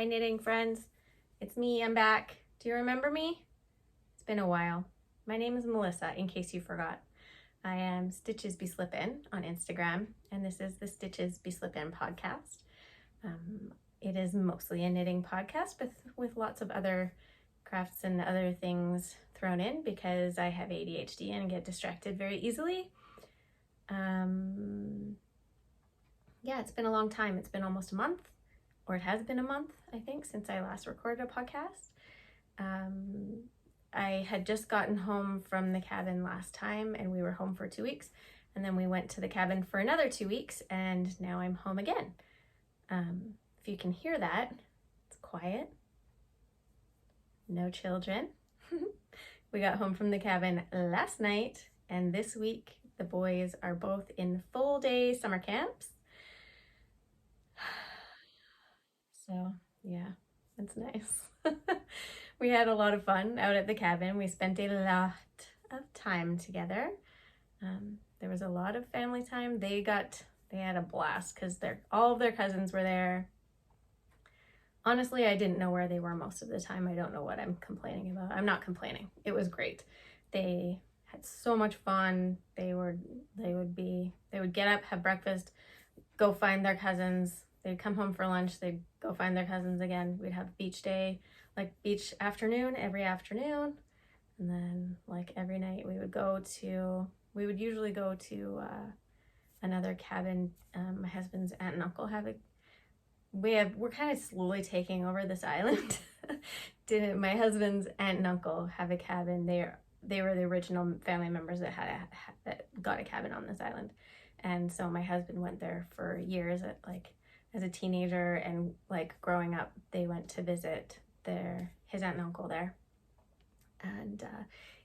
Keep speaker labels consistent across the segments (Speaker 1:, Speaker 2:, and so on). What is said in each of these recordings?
Speaker 1: Hi knitting friends, it's me, I'm back. Do you remember me? It's been a while. My name is Melissa, in case you forgot. I am Stitches Be Slippin on Instagram, and this is the Stitches Be Slippin podcast. It is mostly a knitting podcast with lots of other crafts and other things thrown in because I have ADHD and get distracted very easily. Yeah, it's been a long time. It's been almost a month. Or it has been a month, I think, since I last recorded a podcast. I had just gotten home from the cabin last time, and we were home for 2 weeks, and then we went to the cabin for another 2 weeks, and now I'm home again. If you can hear that, it's quiet. No children. We got home from the cabin last night, and this week the boys are both in full day summer camps. So yeah, it's nice. We had a lot of fun out at the cabin. We spent a lot of time together. There was a lot of family time. They had a blast because all of their cousins were there. Honestly, I didn't know where they were most of the time. I don't know what I'm complaining about. I'm not complaining. It was great. They had so much fun. They would get up, have breakfast, go find their cousins. They'd come home for lunch, they'd go find their cousins again. We'd have beach day, like beach afternoon, every afternoon. And then like every night we would usually go to another cabin. My husband's aunt and uncle we're kind of slowly taking over this island. My husband's aunt and uncle have a cabin. They were the original family members that got a cabin on this island. And so my husband went there for years as a teenager, and like growing up, they went to visit his aunt and uncle there. And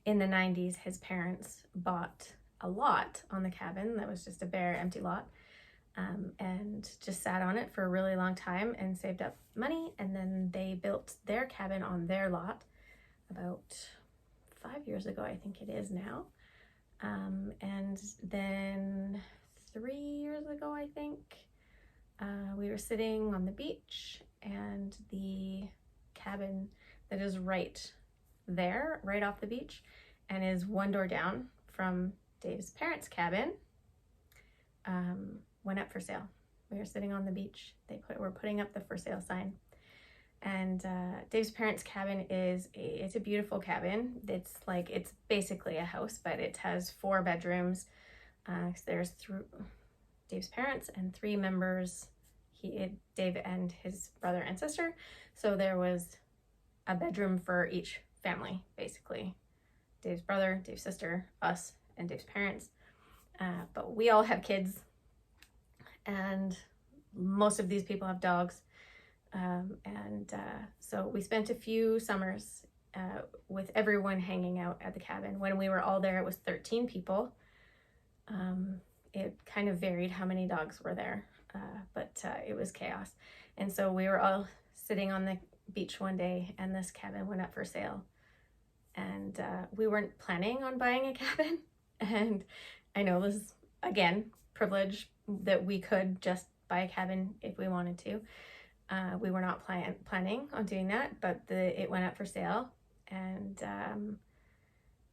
Speaker 1: in the 90s, his parents bought a lot on the cabin that was just a bare empty lot, and just sat on it for a really long time and saved up money. And then they built their cabin on their lot about 5 years ago, I think it is now. And then 3 years ago, I think, we were sitting on the beach, and the cabin that is right there, right off the beach, and is one door down from Dave's parents' cabin, went up for sale. We were sitting on the beach. Were putting up the for sale sign. And Dave's parents' cabin it's a beautiful cabin. It's basically a house, but it has 4 bedrooms. There's Dave's parents and 3 members, Dave and his brother and sister. So there was a bedroom for each family, basically. Dave's brother, Dave's sister, us, and Dave's parents. But we all have kids, and most of these people have dogs. So we spent a few summers with everyone hanging out at the cabin. When we were all there, it was 13 people. It kind of varied how many dogs were there, but it was chaos. And so we were all sitting on the beach one day, and this cabin went up for sale. And we weren't planning on buying a cabin. And I know this is, again, privilege that we could just buy a cabin if we wanted to. We were not planning on doing that, but it went up for sale. And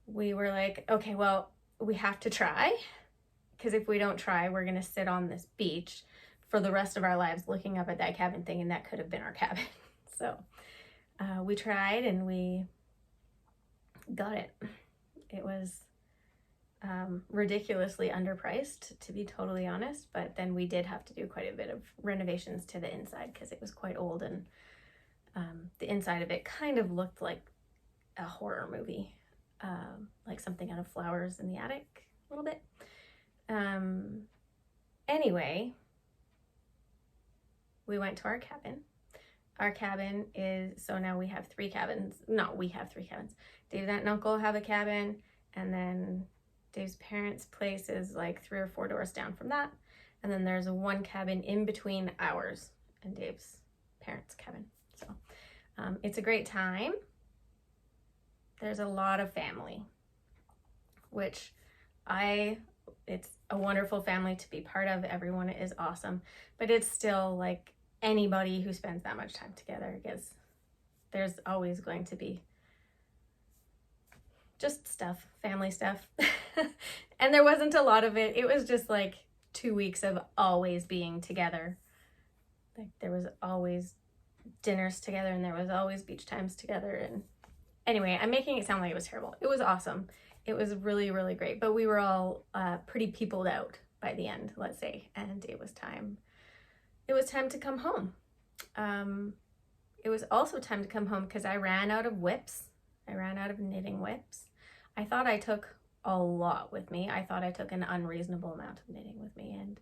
Speaker 1: we were like, okay, well, we have to try. Because if we don't try, we're going to sit on this beach for the rest of our lives looking up at that cabin thing, and that could have been our cabin. So we tried, and we got it. It was ridiculously underpriced, to be totally honest, but then we did have to do quite a bit of renovations to the inside because it was quite old, and the inside of it kind of looked like a horror movie, like something out of Flowers in the Attic a little bit. Anyway, we went to our cabin. Our cabin so now we have 3 cabins. No, we have 3 cabins. Dave's aunt and uncle have a cabin, and then Dave's parents' place is like 3 or 4 doors down from that. And then there's one cabin in between ours and Dave's parents' cabin. So it's a great time. There's a lot of family, which it's a wonderful family to be part of. Everyone is awesome, but it's still like anybody who spends that much time together, because there's always going to be just stuff, family stuff. And there wasn't a lot of it. It was just like 2 weeks of always being together. Like there was always dinners together and there was always beach times together. And anyway, I'm making it sound like it was terrible. It was awesome. It was really, really great. But we were all pretty peopled out by the end, let's say. And it was time. It was time to come home. It was also time to come home because I ran out of whips. I ran out of knitting whips. I thought I took a lot with me. I thought I took an unreasonable amount of knitting with me, and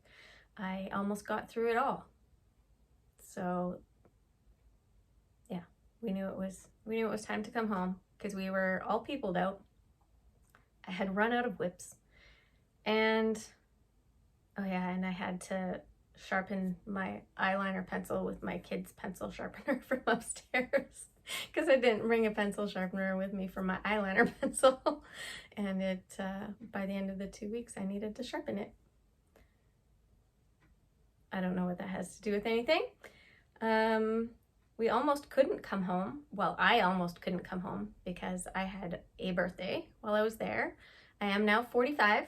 Speaker 1: I almost got through it all. So yeah, we knew it was time to come home because we were all peopled out. I had run out of whips, and oh yeah, and I had to sharpen my eyeliner pencil with my kid's pencil sharpener from upstairs because I didn't bring a pencil sharpener with me for my eyeliner pencil. And it by the end of the 2 weeks I needed to sharpen it. I don't know what that has to do with anything. We almost couldn't come home. Well, I almost couldn't come home because I had a birthday while I was there. I am now 45.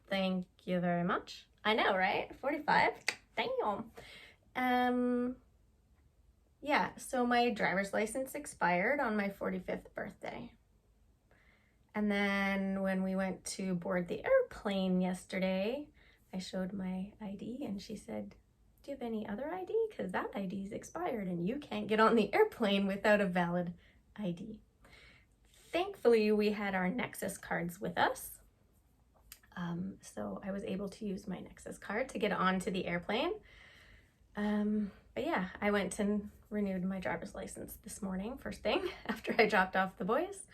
Speaker 1: Thank you very much. I know, right? 45. Damn. Yeah, so my driver's license expired on my 45th birthday. And then when we went to board the airplane yesterday, I showed my ID and she said, "Do you have any other ID? Because that ID is expired and you can't get on the airplane without a valid ID." Thankfully, we had our Nexus cards with us. So I was able to use my Nexus card to get onto the airplane. But yeah, I went and renewed my driver's license this morning, first thing, after I dropped off the boys.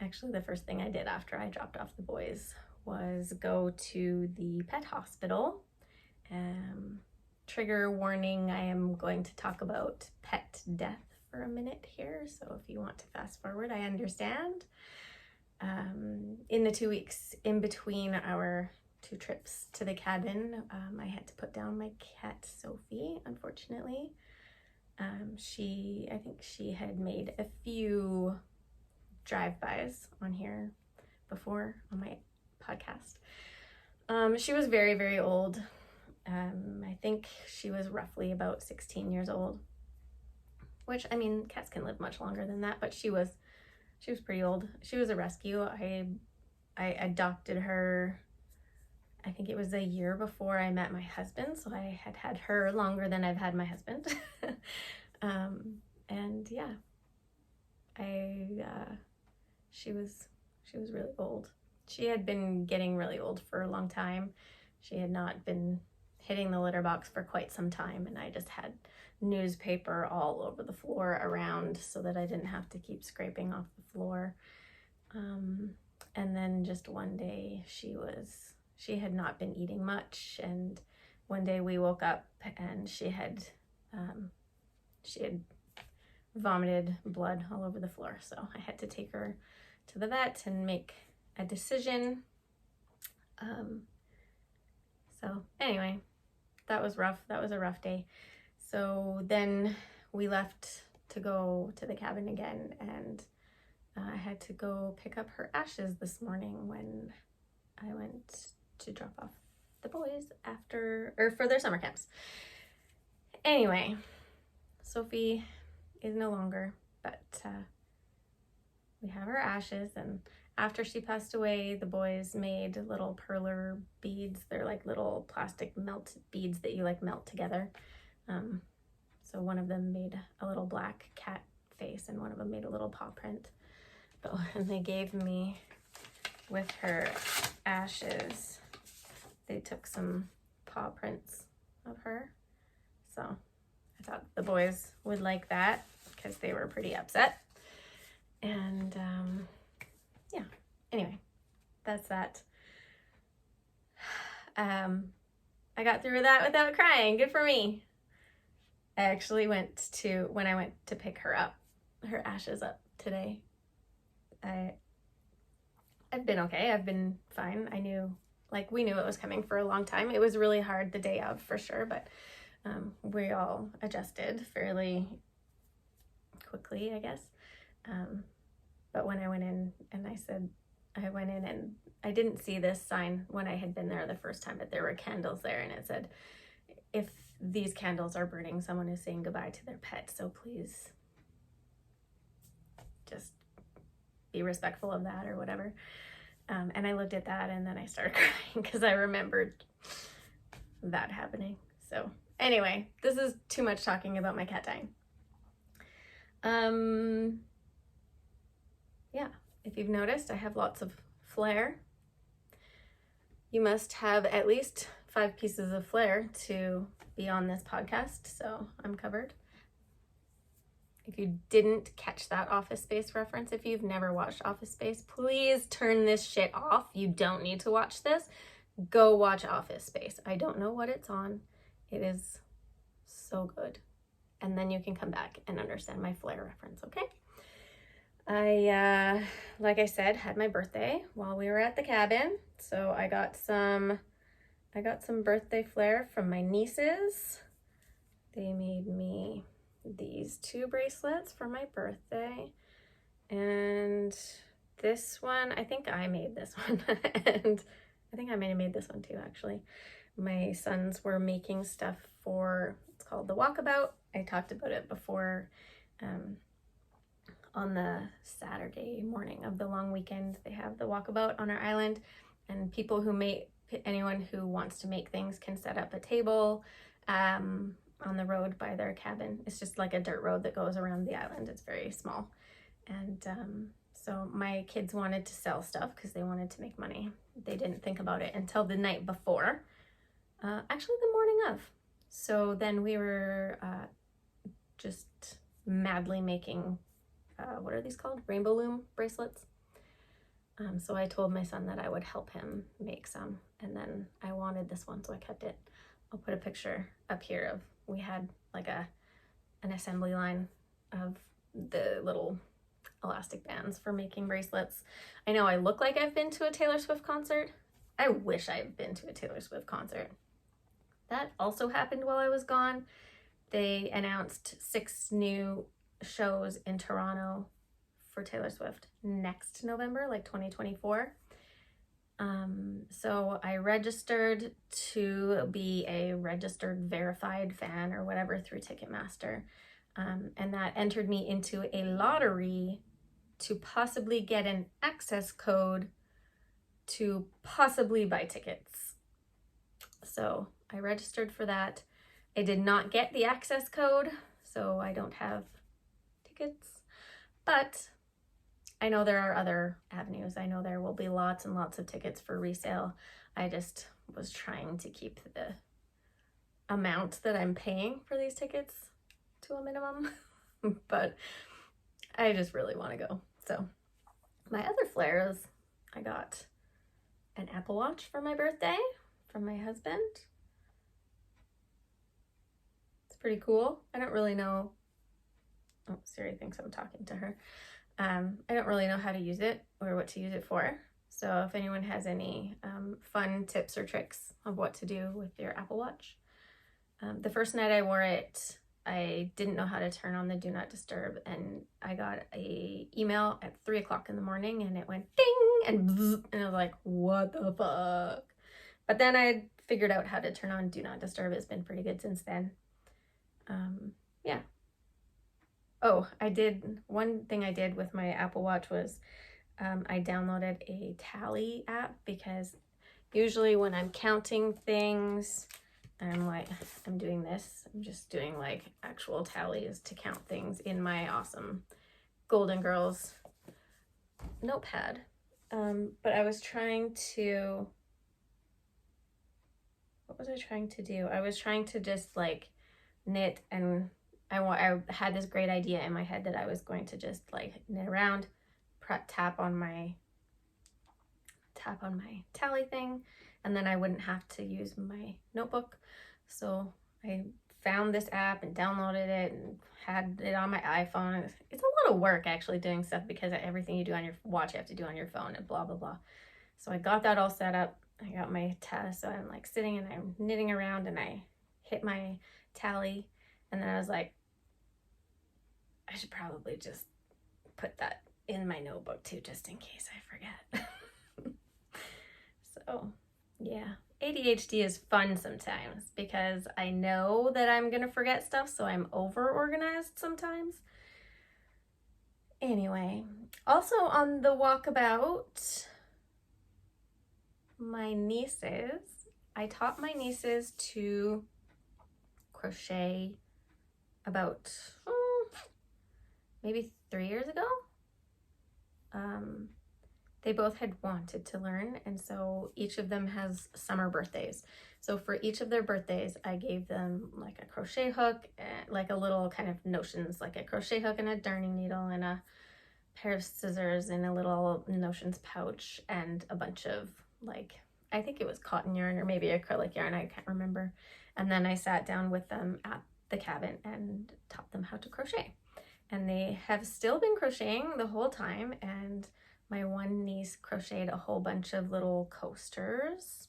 Speaker 1: Actually, the first thing I did after I dropped off the boys was go to the pet hospital. Trigger warning, I am going to talk about pet death for a minute here, so if you want to fast forward, I understand. In the 2 weeks in between our 2 trips to the cabin, I had to put down my cat Sophie, unfortunately. I think she had made a few drive-bys on here before on my podcast. She was very, very old. I think she was roughly about 16 years old, which, I mean, cats can live much longer than that, but she was pretty old. She was a rescue. I adopted her, I think it was a year before I met my husband, so I had had her longer than I've had my husband. And yeah, she was really old. She had been getting really old for a long time. She had not been hitting the litter box for quite some time, and I just had newspaper all over the floor around so that I didn't have to keep scraping off the floor. And then just one day she had not been eating much, and one day we woke up and she had vomited blood all over the floor, so I had to take her to the vet and make a decision. So anyway, that was rough. That was a rough day. So then we left to go to the cabin again, and I had to go pick up her ashes this morning when I went to drop off the boys for their summer camps. Anyway, Sophie is no longer, but we have her ashes, and after she passed away, the boys made little perler beads. They're like little plastic melt beads that you like melt together. So one of them made a little black cat face and one of them made a little paw print. And they gave me, with her ashes, they took some paw prints of her. So I thought the boys would like that because they were pretty upset. And yeah, anyway, that's that. I got through that without crying. Good for me. I actually when I went to pick her ashes up today, I've been okay. I've been fine. We knew it was coming for a long time. It was really hard the day of, for sure, but We all adjusted fairly quickly, I guess. But when I went in and I didn't see this sign when I had been there the first time, but there were candles there and it said, if these candles are burning, someone is saying goodbye to their pet. So please just be respectful of that or whatever. And I looked at that and then I started crying because I remembered that happening. So anyway, this is too much talking about my cat dying. Yeah, if you've noticed, I have lots of flair. You must have at least 5 pieces of flair to be on this podcast, so I'm covered. If you didn't catch that Office Space reference, if you've never watched Office Space, please turn this shit off. You don't need to watch this. Go watch Office Space. I don't know what it's on. It is so good. And then you can come back and understand my flair reference, okay? I, like I said, had my birthday while we were at the cabin. So I got some birthday flair from my nieces. They made me these 2 bracelets for my birthday. And this one, I think I made this one. And I think I may have made this one too, actually. My sons were making stuff for, it's called the Walkabout. I talked about it before. On the Saturday morning of the long weekend, they have the Walkabout on our island, and anyone who wants to make things can set up a table on the road by their cabin. It's just like a dirt road that goes around the island. It's very small. And so my kids wanted to sell stuff because they wanted to make money. They didn't think about it until the night before, actually the morning of. So then we were just madly making what are these called? Rainbow loom bracelets. So I told my son that I would help him make some, and then I wanted this one, so I kept it. I'll put a picture up here of, we had like an assembly line of the little elastic bands for making bracelets. I know I look like I've been to a Taylor Swift concert. I wish I've been to a Taylor Swift concert. That also happened while I was gone. They announced 6 new shows in Toronto for Taylor Swift next November, like 2024. So I registered to be a registered verified fan or whatever through Ticketmaster. And that entered me into a lottery to possibly get an access code to possibly buy tickets. So I registered for that. I did not get the access code, so I don't have tickets, but I know there are other avenues. I know there will be lots and lots of tickets for resale. I just was trying to keep the amount that I'm paying for these tickets to a minimum, but I just really want to go. So my other flair is I got an Apple Watch for my birthday from my husband. It's pretty cool. I don't really know. Oh, Siri thinks I'm talking to her. I don't really know how to use it or what to use it for. So if anyone has any fun tips or tricks of what to do with your Apple Watch. The first night I wore it, I didn't know how to turn on the do not disturb, and I got a email at 3 o'clock in the morning and it went ding and bzz, and I was like, what the fuck? But then I figured out how to turn on do not disturb. It's been pretty good since then. Yeah. Oh, one thing I did with my Apple Watch was I downloaded a tally app, because usually when I'm counting things, I'm doing this. I'm just doing like actual tallies to count things in my awesome Golden Girls notepad. But I was trying to, what was I trying to do? I was trying to just like knit, and I had this great idea in my head that I was going to just like knit around, tap on my tally thing, and then I wouldn't have to use my notebook. So I found this app and downloaded it and had it on my iPhone. It's a lot of work actually doing stuff, because everything you do on your watch you have to do on your phone and blah blah blah. So I got that all set up. I got my test, so I'm like sitting and I'm knitting around, and I hit my tally. And then I was like, I should probably just put that in my notebook too, just in case I forget. So yeah, ADHD is fun sometimes because I know that I'm gonna forget stuff, so I'm over organized sometimes. Anyway, also on the walkabout, I taught my nieces to crochet about maybe 3 years ago. They both had wanted to learn, and so each of them has summer birthdays. So for each of their birthdays, I gave them like a crochet hook, like a little kind of notions, like a crochet hook and a darning needle and a pair of scissors and a little notions pouch and a bunch of like, I think it was cotton yarn or maybe acrylic yarn, I can't remember. And then I sat down with them at the cabin and taught them how to crochet. And they have still been crocheting the whole time, and my one niece crocheted a whole bunch of little coasters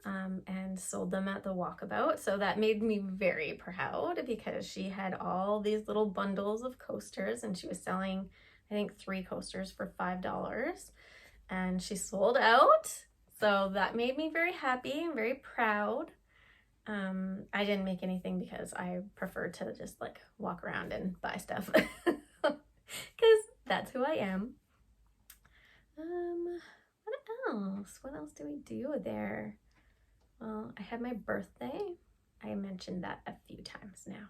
Speaker 1: and sold them at the Walkabout. So that made me very proud because she had all these little bundles of coasters and she was selling, I think, 3 coasters for $5, and she sold out. So that made me very happy and very proud. I didn't make anything because I prefer to just like walk around and buy stuff because that's who I am. What else do we do there? Well, I had my birthday. I mentioned that a few times now.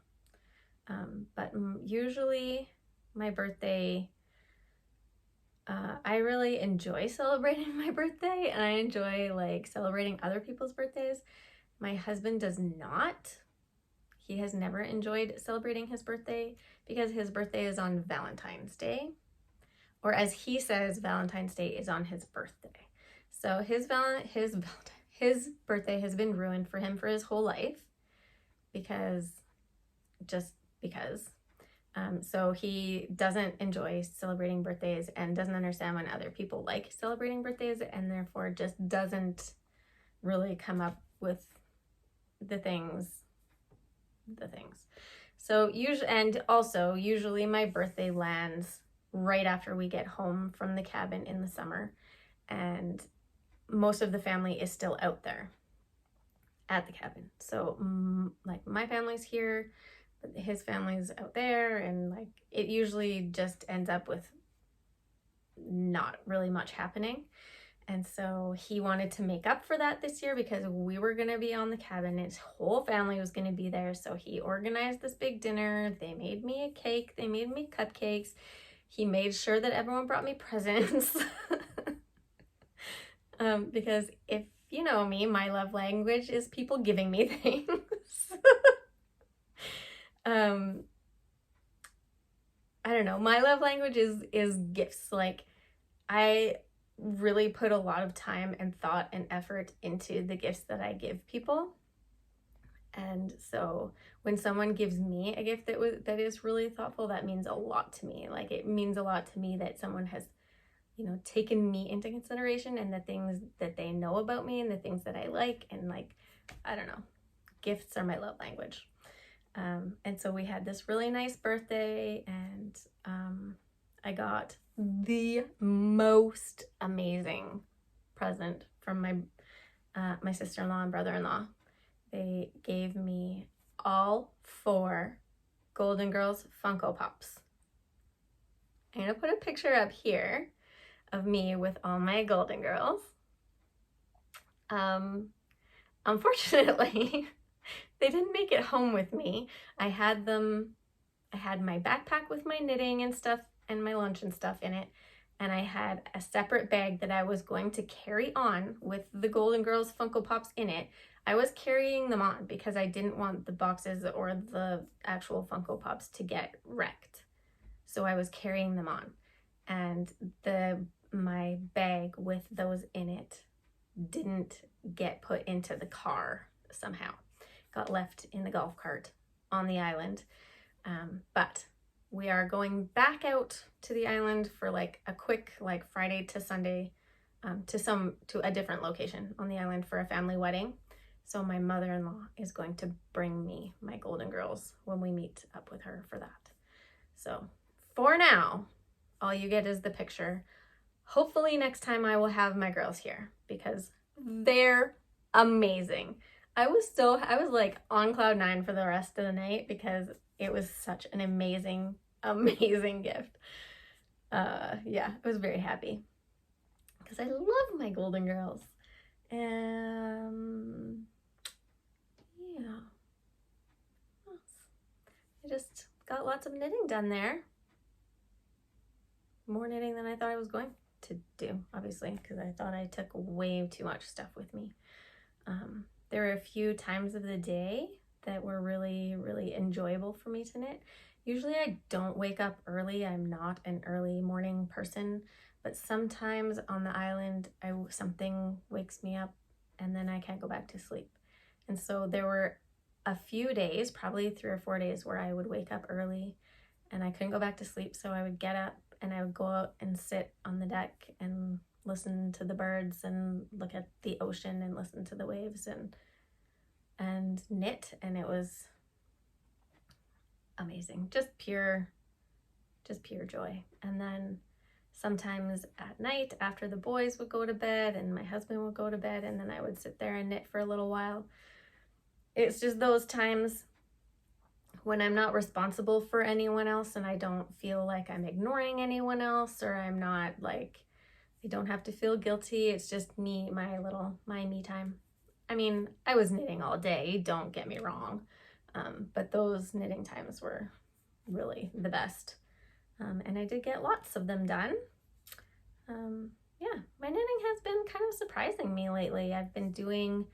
Speaker 1: But usually my birthday, I really enjoy celebrating my birthday, and I enjoy like celebrating other people's birthdays. My husband does not. He has never enjoyed celebrating his birthday because his birthday is on Valentine's Day. Or as he says, Valentine's Day is on his birthday. So his birthday has been ruined for him for his whole life because. So he doesn't enjoy celebrating birthdays and doesn't understand when other people like celebrating birthdays, and therefore just doesn't really come up with the things. So usually my birthday lands right after we get home from the cabin in the summer, and most of the family is still out there at the cabin. So like my family's here, his family's out there, and like it usually just ends up with not really much happening. And so he wanted to make up for that this year because we were going to be on the cabin. His whole family was going to be there. So he organized this big dinner. They made me a cake. They made me cupcakes. He made sure that everyone brought me presents. Because if you know me, my love language is people giving me things. I don't know. My love language is gifts. Like I really put a lot of time and thought and effort into the gifts that I give people. And so when someone gives me a gift that is really thoughtful, that means a lot to me. Like it means a lot to me that someone has, taken me into consideration and the things that they know about me and the things that I like. And like, I don't know, gifts are my love language. And so we had this really nice birthday, and I got the most amazing present from my sister-in-law and brother-in-law. They gave me all 4 Golden Girls Funko Pops. I'm gonna put a picture up here of me with all my Golden Girls. Unfortunately, they didn't make it home with me. I had my backpack with my knitting and stuff and my lunch and stuff in it, and I had a separate bag that I was going to carry on with the Golden Girls Funko Pops in it. I was carrying them on because I didn't want the boxes or the actual Funko Pops to get wrecked. So I was carrying them on, and my bag with those in it didn't get put into the car somehow. Got left in the golf cart on the island. But we are going back out to the island for like a quick Friday to Sunday to a different location on the island for a family wedding. So my mother-in-law is going to bring me my golden girls when we meet up with her for that. So for now, all you get is the picture. Hopefully next time I will have my girls here because they're amazing. I was like on cloud 9 for the rest of the night because it was such an amazing gift. Yeah, I was very happy because I love my golden girls. Yeah. I just got lots of knitting done there. More knitting than I thought I was going to do, obviously, because I thought I took way too much stuff with me. There were a few times of the day that were really, really enjoyable for me to knit. Usually I don't wake up early. I'm not an early morning person, but sometimes on the island, something wakes me up and then I can't go back to sleep. And so there were a few days, probably 3 or 4 days, where I would wake up early and I couldn't go back to sleep. So I would get up and I would go out and sit on the deck and listen to the birds and look at the ocean and listen to the waves and knit. And it was amazing. Just pure joy. And then sometimes at night after the boys would go to bed and my husband would go to bed, and then I would sit there and knit for a little while. It's just those times when I'm not responsible for anyone else and I don't feel like I'm ignoring anyone else, or I'm not like, I don't have to feel guilty. It's just me, my me time. I mean, I was knitting all day, don't get me wrong. But those knitting times were really the best. And I did get lots of them done. Yeah, my knitting has been kind of surprising me lately. I've been doing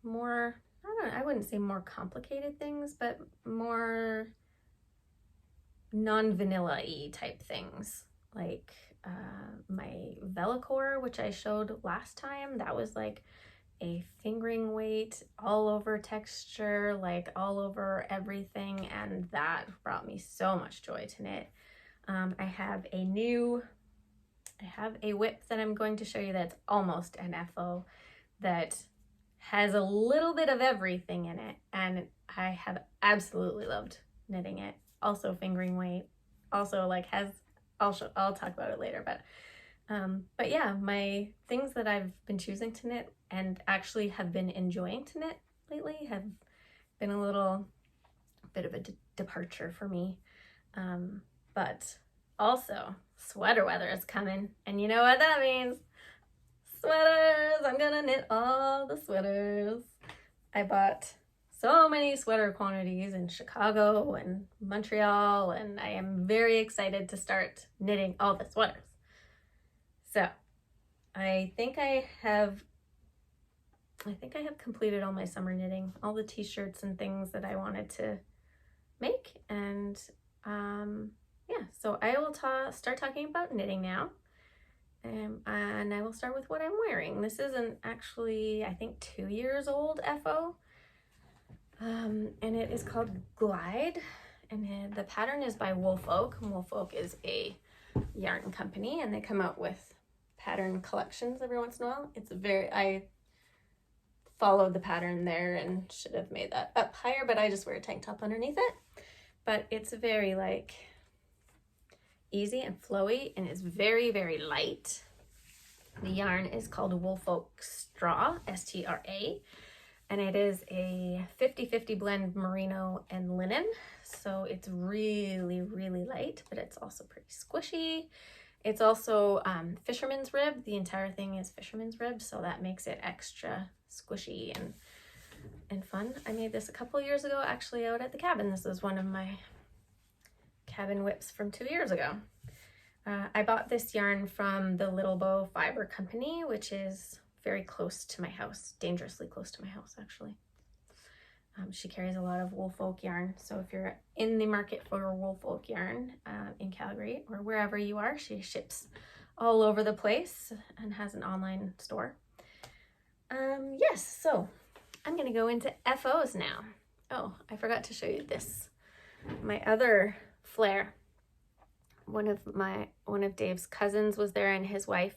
Speaker 1: more, I wouldn't say more complicated things, but more non-vanilla-y type things. Like my Velocore, which I showed last time, that was like a fingering weight, all over texture, like all over everything, and that brought me so much joy to knit. I have a whip that I'm going to show you that's almost an FO that has a little bit of everything in it, and I have absolutely loved knitting it. Also fingering weight, also like I'll talk about it later, but yeah, my things that I've been choosing to knit and actually have been enjoying to knit lately have been a little bit of a departure for me. But also sweater weather is coming, and you know what that means. Sweaters! I'm gonna knit all the sweaters. I bought so many sweater quantities in Chicago and Montreal, and I am very excited to start knitting all the sweaters. So I think I have completed all my summer knitting, all the t-shirts and things that I wanted to make. And yeah, so I will start talking about knitting now. And I will start with what I'm wearing. This isn't actually, I think, 2 years old FO. And it is called Glide. And the pattern is by Wolf Oak. Wolf Oak is a yarn company, and they come out with pattern collections every once in a while. I followed the pattern there and should have made that up higher, but I just wear a tank top underneath it. But it's very like easy and flowy, and it's very, very light. The yarn is called Wolf Oak Straw, STRA, and it is a 50-50 blend merino and linen. So it's really, really light, but it's also pretty squishy. It's also fisherman's rib. The entire thing is fisherman's rib, so that makes it extra squishy and fun. I made this a couple years ago, actually, out at the cabin. This is one of my cabin whips from 2 years ago. I bought this yarn from the Little Bow Fiber Company, which is very close to my house, dangerously close to my house, actually. She carries a lot of Wolf Oak yarn, so if you're in the market for Wolf Oak yarn in Calgary or wherever you are, she ships all over the place and has an online store. Yes, so I'm gonna go into FOs now. Oh, I forgot to show you this. My other flair. One of Dave's cousins was there and his wife,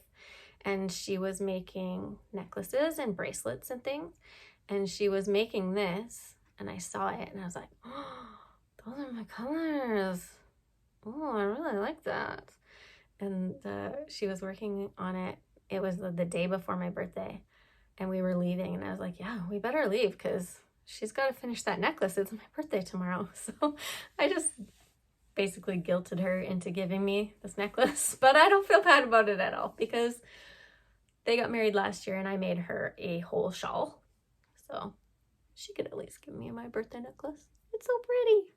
Speaker 1: and she was making necklaces and bracelets and things. And she was making this, and I saw it, and I was like, oh, those are my colors. Oh, I really like that. And she was working on it. It was the day before my birthday, and we were leaving, and I was like, yeah, we better leave because she's got to finish that necklace. It's my birthday tomorrow. So I just basically guilted her into giving me this necklace, but I don't feel bad about it at all because they got married last year and I made her a whole shawl. So she could at least give me my birthday necklace. It's so pretty.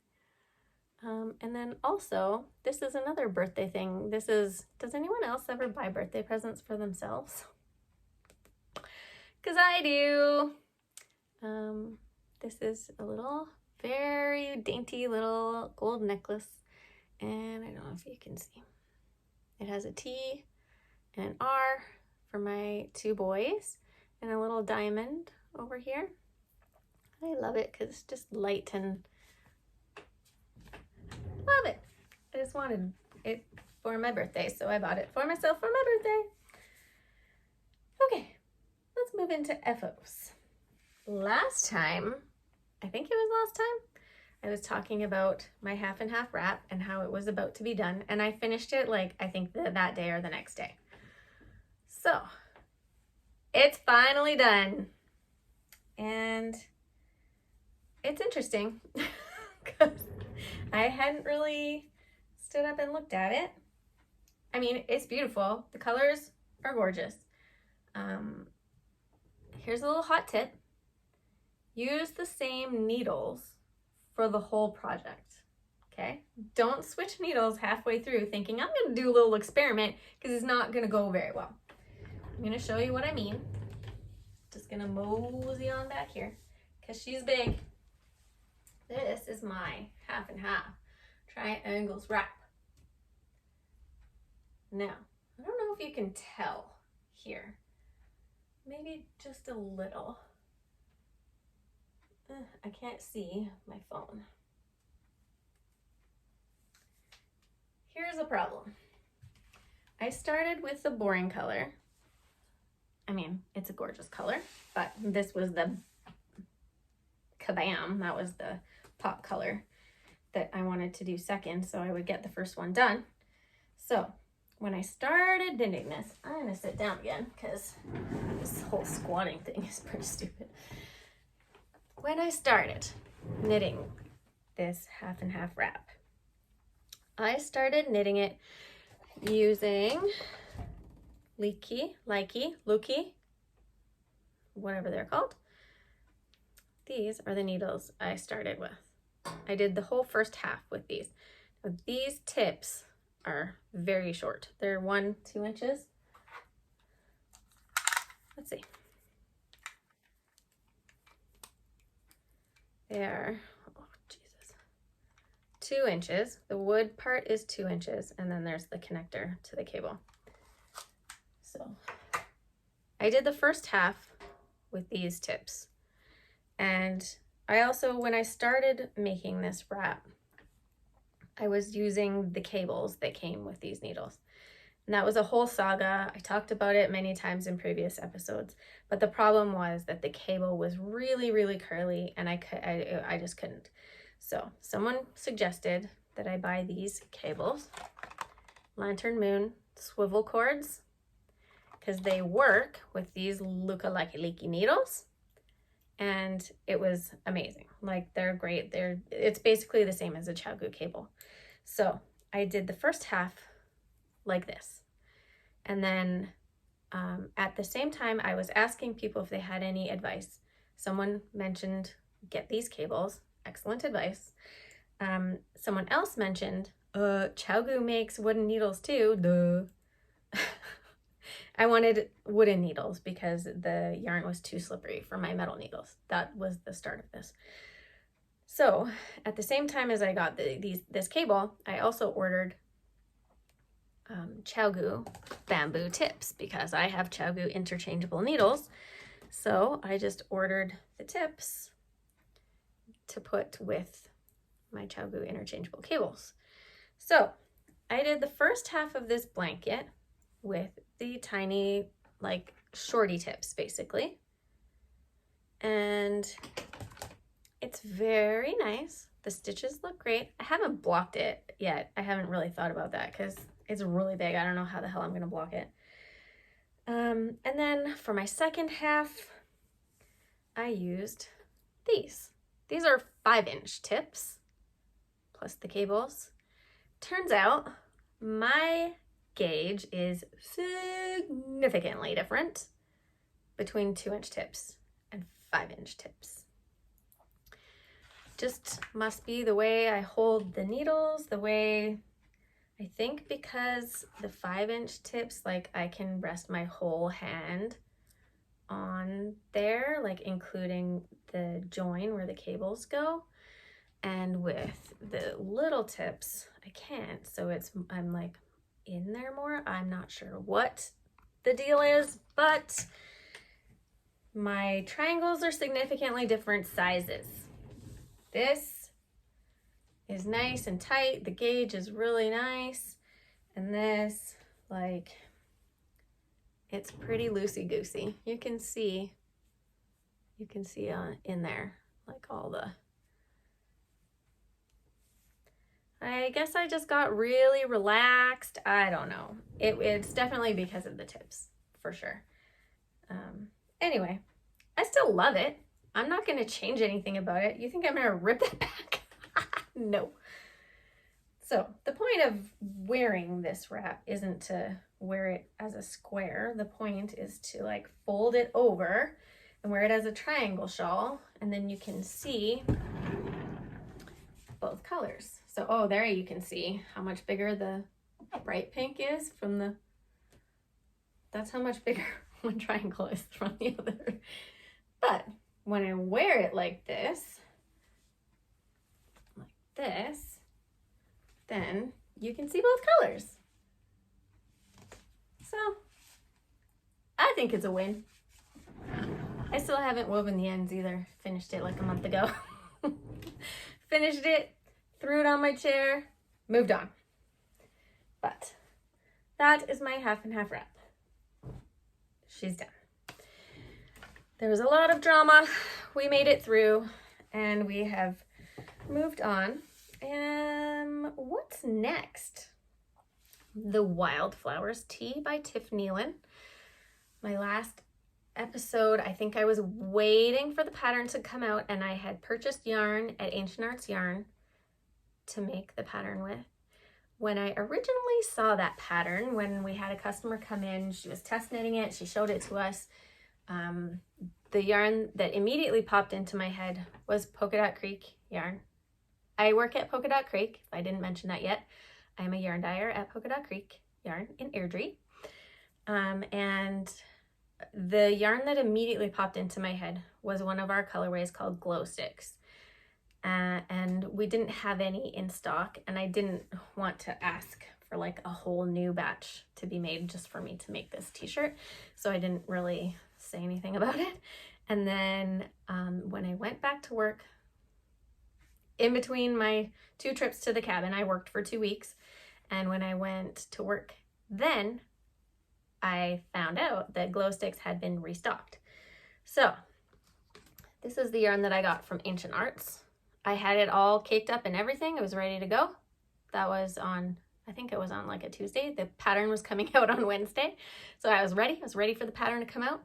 Speaker 1: And then also, this is another birthday thing. This is, does anyone else ever buy birthday presents for themselves? Because I do. This is a little, very dainty little gold necklace. And I don't know if you can see. It has a T and an R for my two boys and a little diamond over here. I love it because it's just light and love it. I just wanted it for my birthday, so I bought it for myself for my birthday. Okay, let's move into FOs. Last time, I think it was last time, I was talking about my half and half wrap and how it was about to be done, and I finished it like I think that day or the next day. So it's finally done, and it's interesting because I hadn't really stood up and looked at it. I mean, it's beautiful. The colors are gorgeous. Here's a little hot tip. Use the same needles for the whole project, okay? Don't switch needles halfway through thinking, I'm gonna do a little experiment, because it's not gonna go very well. I'm gonna show you what I mean. Just gonna mosey on back here, because she's big. This is my half and half triangles wrap. Now, I don't know if you can tell here. Maybe just a little. I can't see my phone. Here's a problem. I started with the boring color. I mean, it's a gorgeous color, but this was the kabam. That was the pop color that I wanted to do second, so I would get the first one done. So when I started knitting this, I'm gonna sit down again because this whole squatting thing is pretty stupid. When I started knitting this half and half wrap, I started knitting it using Likey, whatever they're called. These are the needles I started with. I did the whole first half with these. Now, these tips are very short. They're 1-2 inches. Let's see. They are, oh Jesus, 2 inches. The wood part is 2 inches, and then there's the connector to the cable. So I did the first half with these tips. And I also, when I started making this wrap, I was using the cables that came with these needles. And that was a whole saga. I talked about it many times in previous episodes, but the problem was that the cable was really, really curly, and I just couldn't. So someone suggested that I buy these cables, Lantern Moon swivel cords, because they work with these Luca Likey needles, and it was amazing. Like, they're great. It's basically the same as a ChowGoo cable. So I did the first half like this. And then at the same time, I was asking people if they had any advice. Someone mentioned, get these cables. Excellent advice. Someone else mentioned, ChowGoo makes wooden needles too. Duh. I wanted wooden needles because the yarn was too slippery for my metal needles. That was the start of this. So at the same time as I got this cable, I also ordered ChowGoo bamboo tips because I have ChowGoo interchangeable needles. So I just ordered the tips to put with my ChowGoo interchangeable cables. So I did the first half of this blanket with the tiny, like, shorty tips, basically. And it's very nice. The stitches look great. I haven't blocked it yet. I haven't really thought about that because it's really big. I don't know how the hell I'm gonna block it. And then for my second half, I used these. These are 5-inch tips, plus the cables. Turns out my gauge is significantly different between 2-inch tips and 5-inch tips. Just must be the way I hold the needles, the way, I think because the 5-inch tips, like I can rest my whole hand on there, like including the join where the cables go. And with the little tips, I can't. So I'm like in there more. I'm not sure what the deal is, but my triangles are significantly different sizes. This is nice and tight. The gauge is really nice. And this, like, it's pretty loosey-goosey. You can see in there, like all the, I guess I just got really relaxed. I don't know. It's definitely because of the tips, for sure. Anyway, I still love it. I'm not going to change anything about it. You think I'm going to rip that back? No. So the point of wearing this wrap isn't to wear it as a square. The point is to like fold it over and wear it as a triangle shawl, and then you can see both colors. So, oh, there you can see how much bigger the bright pink is from the, that's how much bigger one triangle is from the other. But when I wear it like this, then you can see both colors. So I think it's a win. I still haven't woven the ends either. Finished it like a month ago. Finished it, threw it on my chair, moved on. But that is my half and half wrap. She's done. There was a lot of drama. We made it through and we have moved on. What's next? The Wildflowers tee by Tiff Nealon. My last episode, I think I was waiting for the pattern to come out, and I had purchased yarn at Ancient Arts Yarn to make the pattern with. When I originally saw that pattern, when we had a customer come in, she was test knitting it, she showed it to us. The yarn that immediately popped into my head was Polka Dot Creek yarn. I work at Polka Dot Creek, if I didn't mention that yet. I'm a yarn dyer at Polka Dot Creek Yarn in Airdrie. And the yarn that immediately popped into my head was one of our colorways called Glow Sticks. And we didn't have any in stock, and I didn't want to ask for like a whole new batch to be made just for me to make this t-shirt. So I didn't really say anything about it. And then when I went back to work, in between my 2 trips to the cabin, I worked for 2 weeks. And when I went to work then, I found out that Glow Sticks had been restocked. So this is the yarn that I got from Ancient Arts. I had it all caked up and everything. It was ready to go. That was on, I think it was on like a Tuesday. The pattern was coming out on Wednesday. So I was ready. I was ready for the pattern to come out.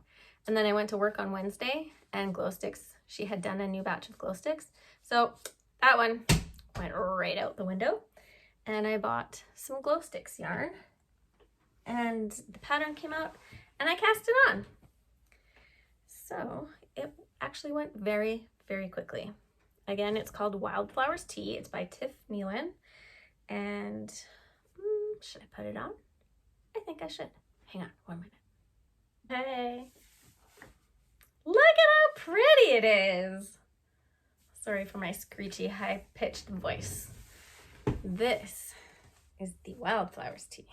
Speaker 1: And then I went to work on Wednesday, and Glow Sticks, she had done a new batch of Glow Sticks. So that one went right out the window. And I bought some Glow Sticks yarn. And the pattern came out, and I cast it on. So it actually went very, very quickly. Again, it's called Wildflowers Tee. It's by Tiff Nealon. And should I put it on? I think I should. Hang on 1 minute. Hey. Look at how pretty it is. Sorry for my screechy, high-pitched voice. This is the Wildflowers Tee.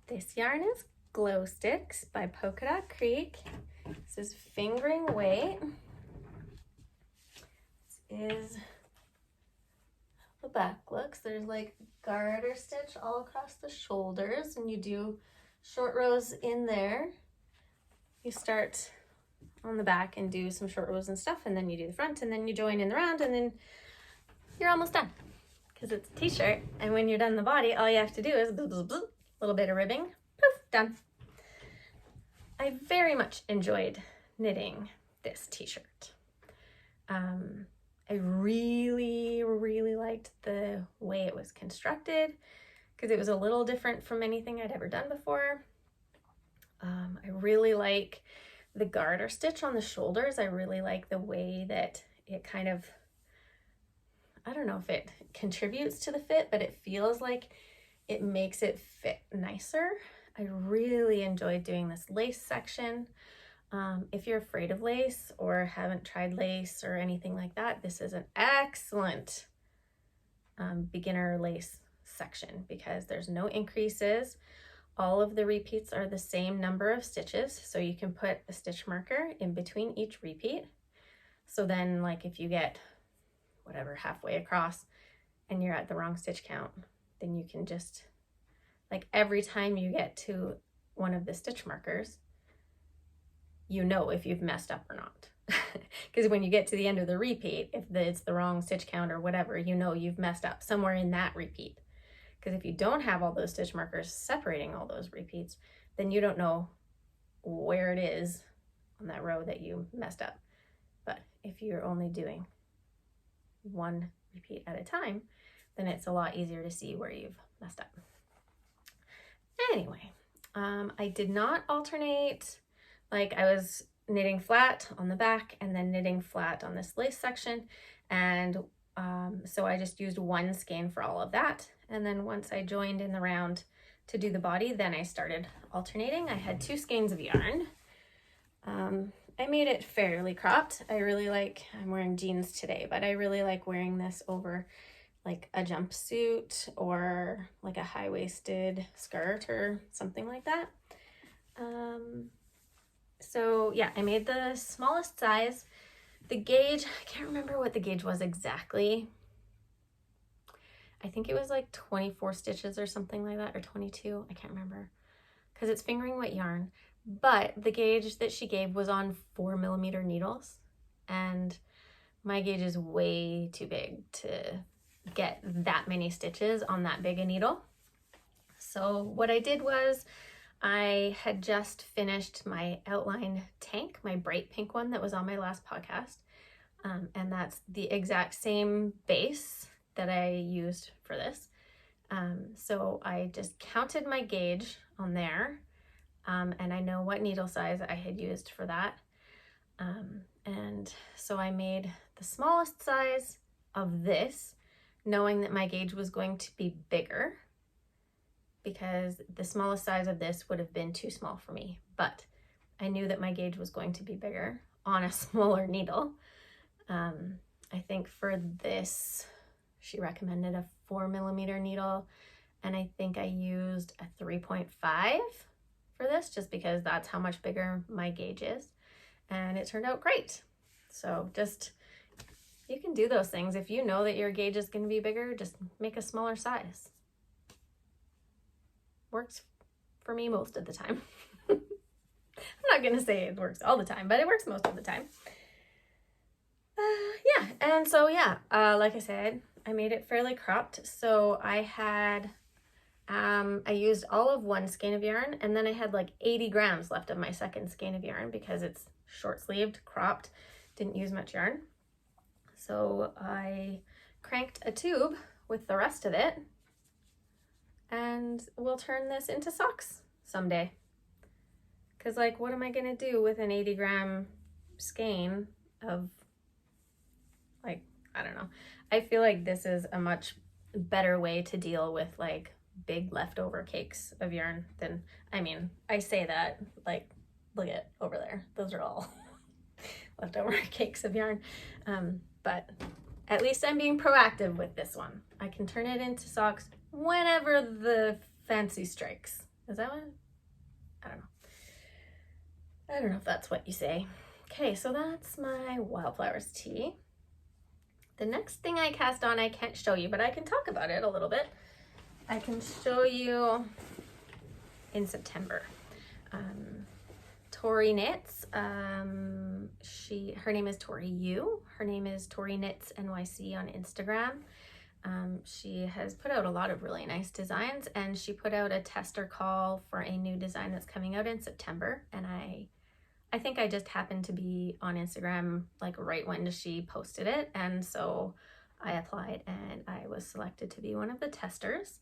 Speaker 1: This yarn is Glow Sticks by Polka Dot Creek. This is fingering weight. This is how the back looks. There's like garter stitch all across the shoulders, and you do short rows in there. You start on the back and do some short rows and stuff, and then you do the front, and then you join in the round, and then you're almost done. Because it's a t-shirt, and when you're done the body, all you have to do is a little bit of ribbing, poof, done. I very much enjoyed knitting this t-shirt. I really, really liked the way it was constructed because it was a little different from anything I'd ever done before. I really like the garter stitch on the shoulders. I really like the way that it kind of, I don't know if it contributes to the fit, but it feels like it makes it fit nicer. I really enjoyed doing this lace section. If you're afraid of lace or haven't tried lace or anything like that, this is an excellent beginner lace section because there's no increases. All of the repeats are the same number of stitches, so you can put a stitch marker in between each repeat. So then, like, if you get whatever halfway across and you're at the wrong stitch count, then you can just, like, every time you get to one of the stitch markers, you know if you've messed up or not. Because when you get to the end of the repeat, if it's the wrong stitch count or whatever, you know you've messed up somewhere in that repeat. Because if you don't have all those stitch markers separating all those repeats, then you don't know where it is on that row that you messed up. But if you're only doing one repeat at a time, then it's a lot easier to see where you've messed up. Anyway, I did not alternate. Like, I was knitting flat on the back and then knitting flat on this lace section. And so I just used one skein for all of that. And then once I joined in the round to do the body, then I started alternating. I had 2 skeins of yarn. I made it fairly cropped. I really like, I'm wearing jeans today, but I really like wearing this over like a jumpsuit or like a high-waisted skirt or something like that. So yeah, I made the smallest size. The gauge, I can't remember what the gauge was exactly. I think it was like 24 stitches or something like that, or 22, I can't remember, because it's fingering weight yarn. But the gauge that she gave was on 4mm needles, and my gauge is way too big to get that many stitches on that big a needle. So what I did was I had just finished my outline tank, my bright pink one that was on my last podcast. And that's the exact same base that I used for this. So I just counted my gauge on there, and I know what needle size I had used for that. And so I made the smallest size of this, knowing that my gauge was going to be bigger, because the smallest size of this would have been too small for me. But I knew that my gauge was going to be bigger on a smaller needle. I think for this, she recommended a 4mm needle, and I think I used a 3.5 for this just because that's how much bigger my gauge is, and it turned out great. So just, you can do those things. If you know that your gauge is going to be bigger, just make a smaller size. Works for me most of the time. I'm not going to say it works all the time, but it works most of the time. Yeah, and so yeah, like I said, I made it fairly cropped. So I had, I used all of one skein of yarn, and then I had like 80 grams left of my second skein of yarn because it's short sleeved, cropped, didn't use much yarn. So I cranked a tube with the rest of it, and we'll turn this into socks someday. Cause like, what am I gonna do with an 80 gram skein of, like, I don't know. I feel like this is a much better way to deal with like big leftover cakes of yarn than, I mean, I say that, like, look at over there. Those are all leftover cakes of yarn. But at least I'm being proactive with this one. I can turn it into socks whenever the fancy strikes. Is that what? I don't know. I don't know if that's what you say. Okay, so that's my Wildflowers tee. The next thing I cast on, I can't show you, but I can talk about it a little bit. I can show you in September. Tori Knits, her name is Tori Yu. Her name is Tori Knits NYC on Instagram. She has put out a lot of really nice designs, and she put out a tester call for a new design that's coming out in September. And I think I just happened to be on Instagram like right when she posted it. And so I applied and I was selected to be one of the testers.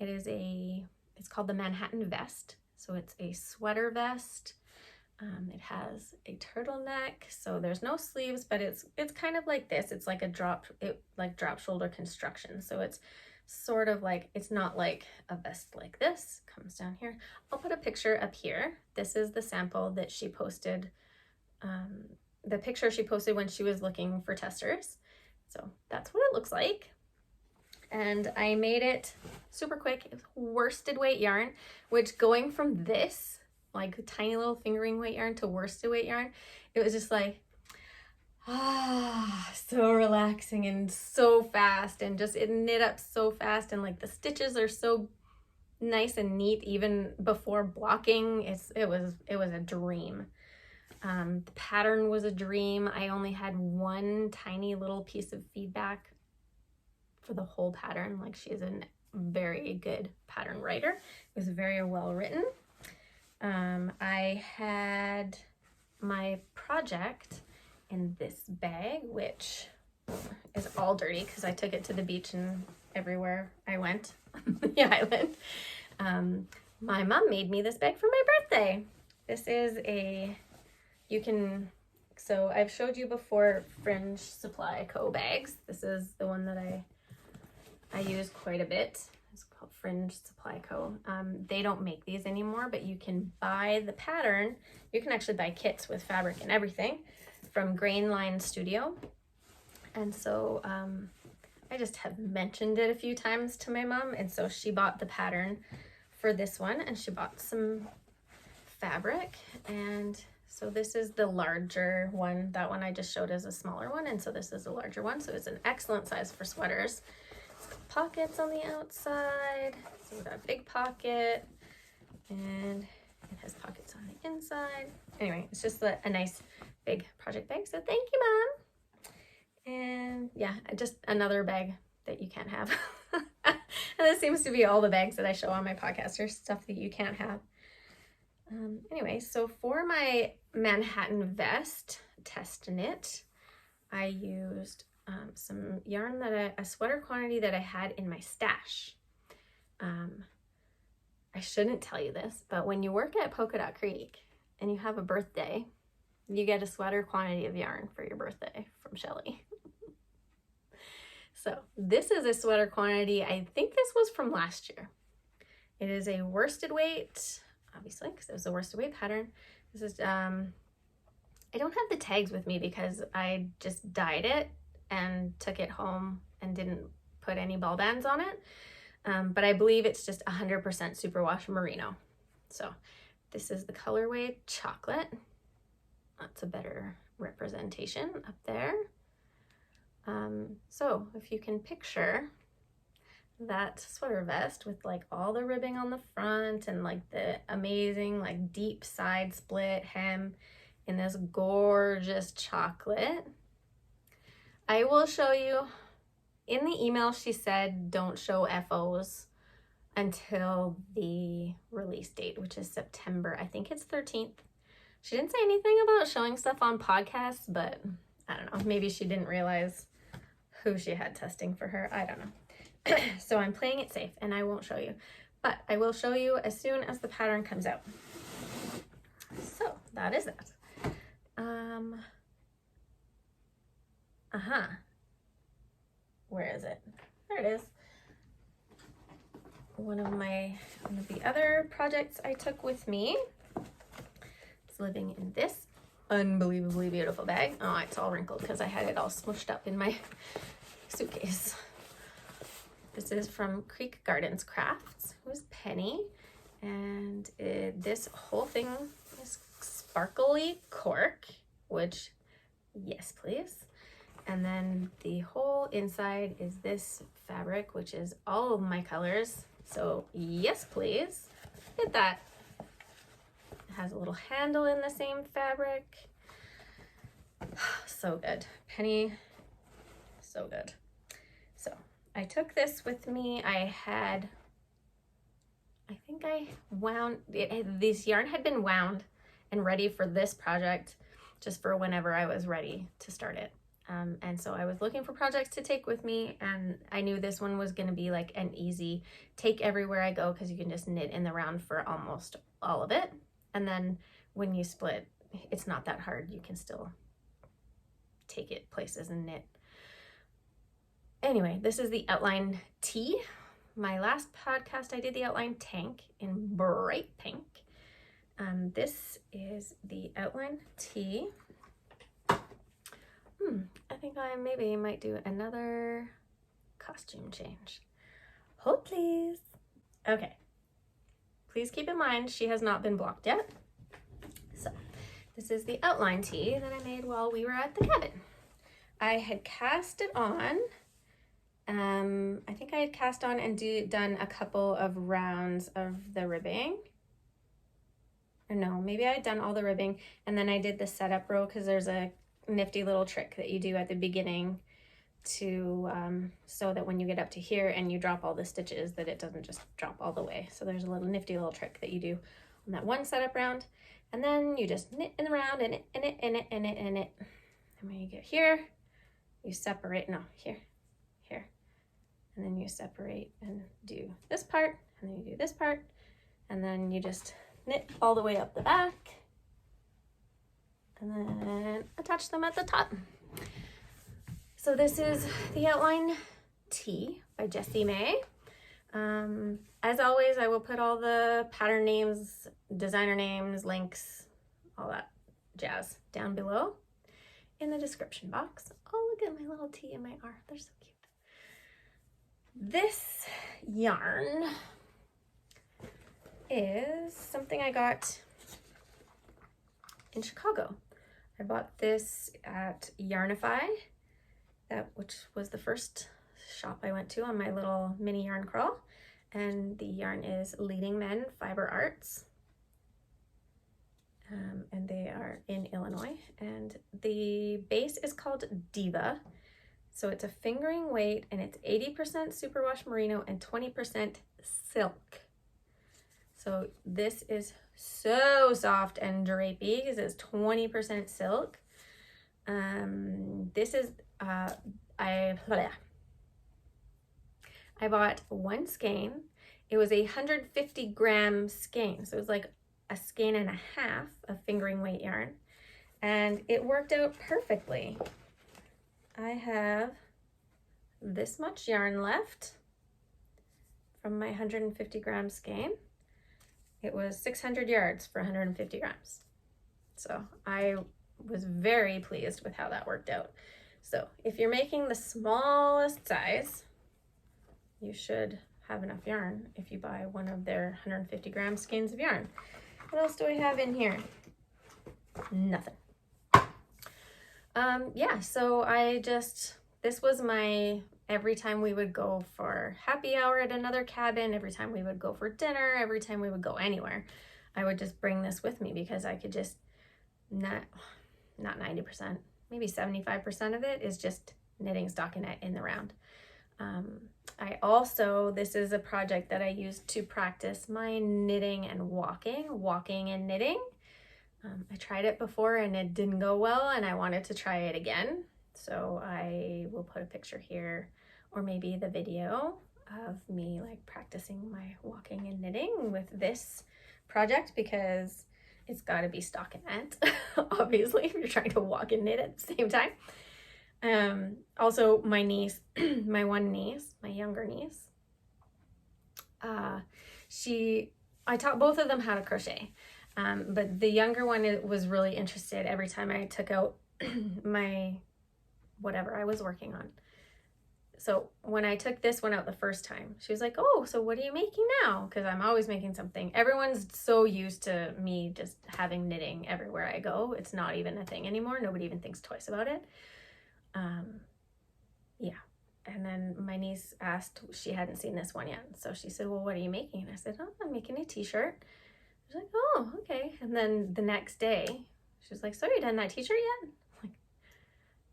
Speaker 1: It's called the Manhattan Vest. So it's a sweater vest. It has a turtleneck, so there's no sleeves, but it's kind of like this. It's like drop shoulder construction. So it's sort of like, it's not like a vest like this, comes down here. I'll put a picture up here. This is the sample that she posted, the picture she posted when she was looking for testers. So that's what it looks like. And I made it super quick. It was worsted weight yarn, which going from this, like tiny little fingering weight yarn to worsted weight yarn, it was just like, so relaxing and so fast, and just it knit up so fast, and like the stitches are so nice and neat even before blocking. It was a dream. The pattern was a dream. I only had one tiny little piece of feedback for the whole pattern. Like, she is a very good pattern writer. It was very well written. I had my project in this bag, which is all dirty because I took it to the beach and everywhere I went on the island. My mom made me this bag for my birthday. This is so I've showed you before Fringe Supply Co. bags. This is the one that I use quite a bit. It's called Fringe Supply Co. They don't make these anymore, but you can buy the pattern. You can actually buy kits with fabric and everything from Grain Line Studio. And so I just have mentioned it a few times to my mom, and so she bought the pattern for this one, and she bought some fabric. And so this is the larger one. That one I just showed as a smaller one, and so this is a larger one. So it's an excellent size for sweaters. It's got pockets on the outside, so we've got a big pocket, and it has pockets on the inside. Anyway, it's just a nice big project bag. So thank you, Mom. And yeah, just another bag that you can't have. And this seems to be all the bags that I show on my podcast, or stuff that you can't have. Anyway, so for my Manhattan Vest test knit, I used some yarn a sweater quantity that I had in my stash. I shouldn't tell you this, but when you work at Polka Dot Creek and you have a birthday, you get a sweater quantity of yarn for your birthday from Shelly. So this is a sweater quantity. I think this was from last year. It is a worsted weight, obviously, because it was a worsted weight pattern. This is, I don't have the tags with me because I just dyed it and took it home and didn't put any ball bands on it. But I believe it's just 100% superwash merino. So this is the colorway chocolate. That's a better representation up there. So if you can picture that sweater vest with like all the ribbing on the front and like the amazing like deep side split hem in this gorgeous chocolate. I will show you. In the email she said don't show FOs until the release date, which is September. I think it's 13th. She didn't say anything about showing stuff on podcasts, but I don't know. Maybe she didn't realize who she had testing for her. I don't know. So I'm playing it safe and I won't show you, but I will show you as soon as the pattern comes out. So that is that. Where is it? There it is. One of the other projects I took with me is living in this unbelievably beautiful bag. Oh, it's all wrinkled because I had it all smushed up in my suitcase. This is from Creek Gardens Crafts. It was Penny, and this whole thing is sparkly cork, which yes please. And then the whole inside is this fabric, which is all of my colors, so yes please. Look at that. It has a little handle in the same fabric. So good. Penny, so good. So I took this with me. I think I wound, this yarn had been wound and ready for this project just for whenever I was ready to start it. And so I was looking for projects to take with me, and I knew this one was going to be like an easy take everywhere I go, because you can just knit in the round for almost all of it. And then when you split, it's not that hard. You can still take it places and knit. Anyway, this is the outline tee. My last podcast, I did the outline tank in bright pink. This is the outline tee. I think I maybe might do another costume change. Hold please. Okay. Please keep in mind she has not been blocked yet. So this is the outline tee that I made while we were at the cabin. I had cast it on. I think I had cast on and done a couple of rounds of the ribbing. Or no, maybe I had done all the ribbing, and then I did the setup row, because there's a nifty little trick that you do at the beginning to so that when you get up to here and you drop all the stitches, that it doesn't just drop all the way. So there's a little nifty little trick that you do on that one setup round, and then you just knit in the round and it. And when you get here, you separate, no, here, and then you separate and do this part, and then you do this part, and then you just knit all the way up the back, and then attach them at the top. So this is the outline tee by Jessie May. As always, I will put all the pattern names, designer names, links, all that jazz down below in the description box. Oh, look at my little T and my R. They're so cute. This yarn is something I got in Chicago. I bought this at Yarnify, which was the first shop I went to on my little mini yarn crawl. And the yarn is Leading Men Fiber Arts. And they are in Illinois. And the base is called Diva. So it's a fingering weight, and it's 80% superwash merino and 20% silk. So this is so soft and drapey because it's 20% silk. This is, I bought one skein. It was a 150 gram skein. So it was like a skein and a half of fingering weight yarn. And it worked out perfectly. I have this much yarn left from my 150 gram skein. It was 600 yards for 150 grams. So I was very pleased with how that worked out. So if you're making the smallest size, you should have enough yarn if you buy one of their 150 gram skeins of yarn. What else do I have in here? Nothing. Yeah, so this was my, every time we would go for happy hour at another cabin, every time we would go for dinner, every time we would go anywhere, I would just bring this with me because I could just, not 90%, maybe 75% of it is just knitting stockinette in the round. This is a project that I used to practice my knitting and walking and knitting. I tried it before and it didn't go well, and I wanted to try it again. So I will put a picture here, or maybe the video of me like practicing my walking and knitting with this project, because it's got to be stockinette, obviously, if you're trying to walk and knit at the same time. Also, my niece, my younger niece, I taught both of them how to crochet. But the younger one was really interested every time I took out my whatever I was working on. So when I took this one out the first time, she was like, oh, so what are you making now? Because I'm always making something. Everyone's so used to me just having knitting everywhere I go. It's not even a thing anymore. Nobody even thinks twice about it. Yeah. And then my niece asked, she hadn't seen this one yet. So she said, well, what are you making? And I said, oh, I'm making a t-shirt. She's like, oh, okay. And then the next day, she was like, so you done that t-shirt yet? I'm like,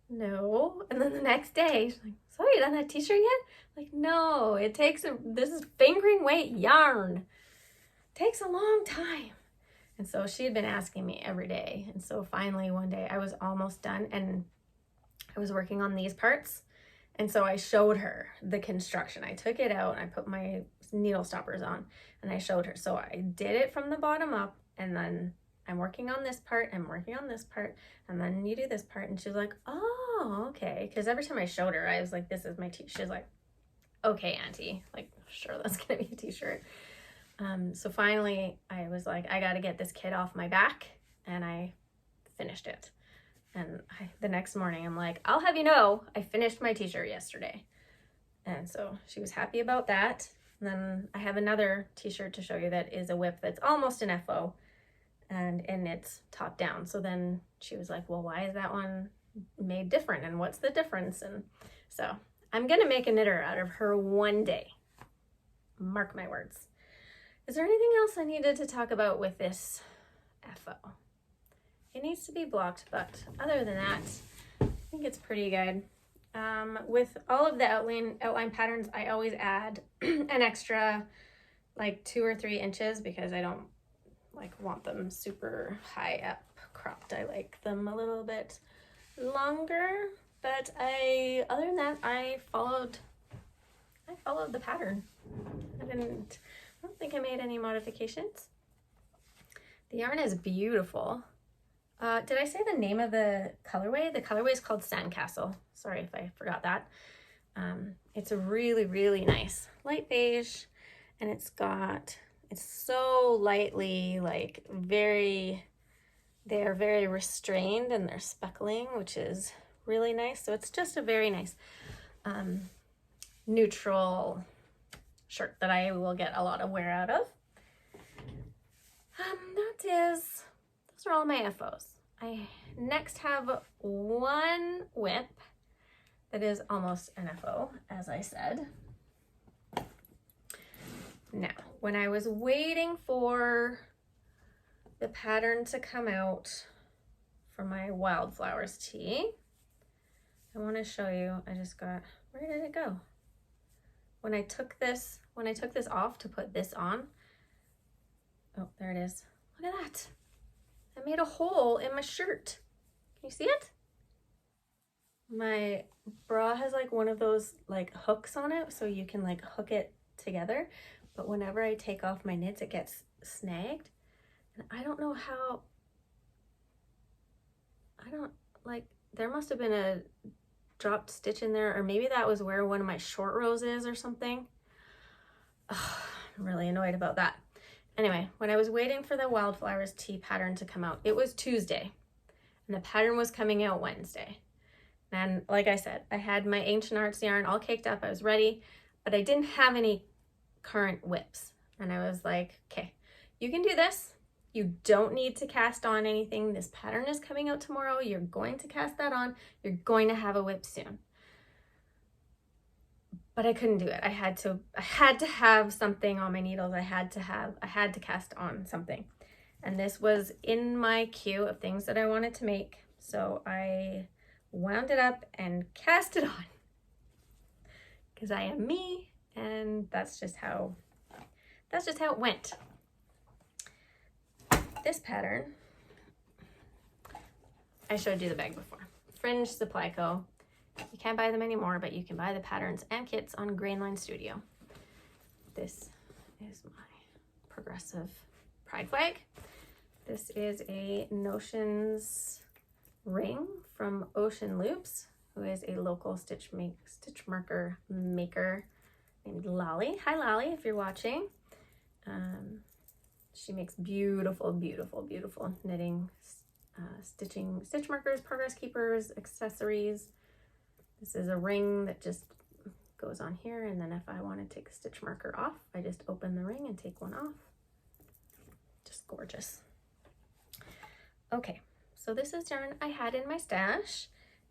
Speaker 1: no. And then the next day, she's like, so you done that t-shirt yet? I'm like, no, this is fingering weight yarn. It takes a long time. And so she had been asking me every day. And so finally one day I was almost done and I was working on these parts. And so I showed her the construction. I took it out and I put my needle stoppers on and I showed her. So I did it from the bottom up, and then I'm working on this part, I'm working on this part, and then you do this part. And she's like, oh, okay. Because every time I showed her, I was like, this is my t-shirt. She's like, okay, Auntie, like, sure, that's gonna be a t-shirt. So finally I was like, I gotta get this kid off my back, and I finished it. And the next morning I'm like, I'll have you know, I finished my t-shirt yesterday. And so she was happy about that. And then I have another t-shirt to show you that is a whip that's almost an FO, and it's top down. So then she was like, well, why is that one made different, and what's the difference? And so I'm gonna make a knitter out of her one day. Mark my words. Is there anything else I needed to talk about with this FO? It needs to be blocked, but other than that, I think it's pretty good. With all of the outline patterns, I always add an extra like 2 or 3 inches because I don't like want them super high up cropped. I like them a little bit longer, but other than that, I followed the pattern. I don't think I made any modifications. The yarn is beautiful. Did I say the name of the colorway? The colorway is called Sandcastle. Sorry if I forgot that. It's a really, really nice light beige, and it's so lightly, like they're very restrained in their speckling, which is really nice. So it's just a very nice neutral shirt that I will get a lot of wear out of. Those are all my FOs. I next have one whip that is almost an FO, as I said. Now, when I was waiting for the pattern to come out for my Wildflowers tee, I want to show you, where did it go? When I took this off to put this on, oh, there it is. Look at that. I made a hole in my shirt. Can you see it? My bra has like one of those like hooks on it, so you can like hook it together. But whenever I take off my knits, it gets snagged. And I don't know how, there must have been a dropped stitch in there, or maybe that was where one of my short rows is or something. Ugh, I'm really annoyed about that. Anyway, when I was waiting for the Wildflowers tee pattern to come out, it was Tuesday, and the pattern was coming out Wednesday. And like I said, I had my Ancient Arts yarn all caked up, I was ready, but I didn't have any current whips. And I was like, okay, you can do this. You don't need to cast on anything. This pattern is coming out tomorrow. You're going to cast that on. You're going to have a whip soon. But I couldn't do it. I had to have something on my needles. I had to cast on something. And this was in my queue of things that I wanted to make. So I wound it up and cast it on. Because I am me, and that's just how it went. This pattern, I showed you the bag before. Fringe Supply Co. You can't buy them anymore, but you can buy the patterns and kits on Grainline Studio. This is my progressive pride flag. This is a Notions ring from Ocean Loops, who is a local stitch marker maker named Lolly. Hi Lolly, if you're watching. She makes beautiful, beautiful, beautiful knitting, stitch markers, progress keepers, accessories. This is a ring that just goes on here, and then if I want to take a stitch marker off, I just open the ring and take one off. Just gorgeous. Okay, so this is yarn I had in my stash,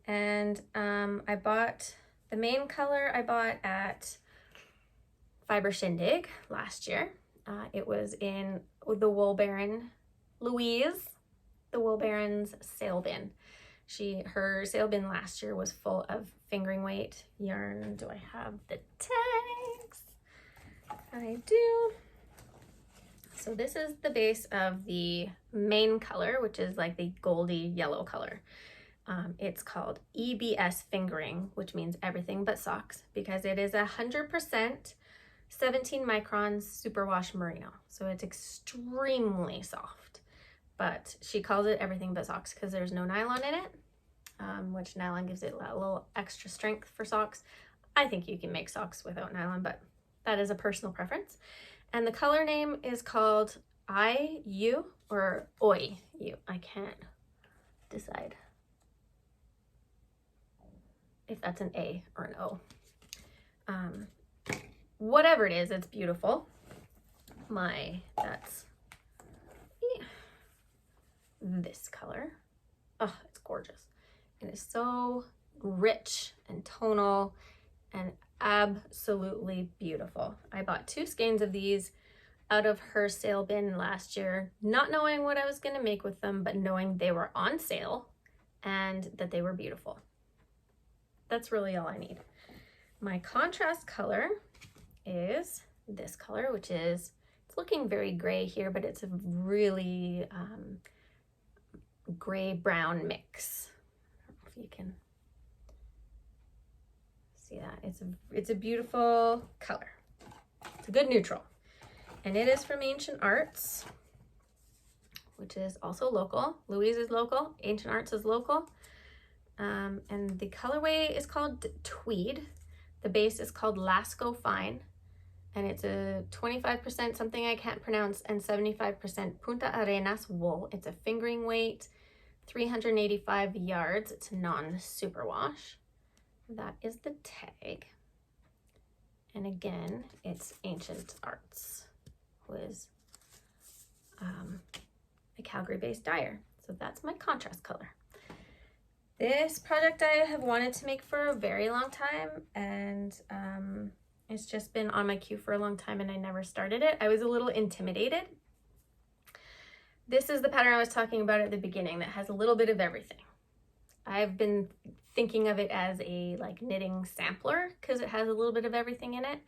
Speaker 1: and I bought The main color I bought at Fiber Shindig last year. It was in the Wool Baron, Louise, the Wool Baron's sale bin. Her sale bin last year was full of fingering weight yarn. Do I have the tags? I do. So this is the base of the main color, which is like the goldy yellow color. It's called EBS fingering, which means everything but socks, because it is 100% 17 microns superwash merino. So it's extremely soft, but she calls it everything but socks because there's no nylon in it, which nylon gives it a little extra strength for socks. I think you can make socks without nylon, but that is a personal preference. And the color name is called IU or OI. I can't decide if that's an A or an O. Whatever it is, it's beautiful. That's this color. Oh, it's gorgeous. It is so rich and tonal and absolutely beautiful. I bought 2 skeins of these out of her sale bin last year, not knowing what I was going to make with them, but knowing they were on sale and that they were beautiful. That's really all I need. My contrast color is this color, which is, it's looking very gray here, but it's a really gray-brown mix. I don't know if you can see that. It's a beautiful color. It's a good neutral. And it is from Ancient Arts, which is also local. Louise is local. Ancient Arts is local. And the colorway is called Tweed. The base is called Lasco Fine. And it's a 25% something I can't pronounce and 75% Punta Arenas wool. It's a fingering weight, 385 yards. It's non-superwash. That is the tag. And again, it's Ancient Arts, who is a Calgary-based dyer. So that's my contrast color. This project I have wanted to make for a very long time, and it's just been on my queue for a long time and I never started it. I was a little intimidated. This is the pattern I was talking about at the beginning that has a little bit of everything. I've been thinking of it as a like knitting sampler because it has a little bit of everything in it.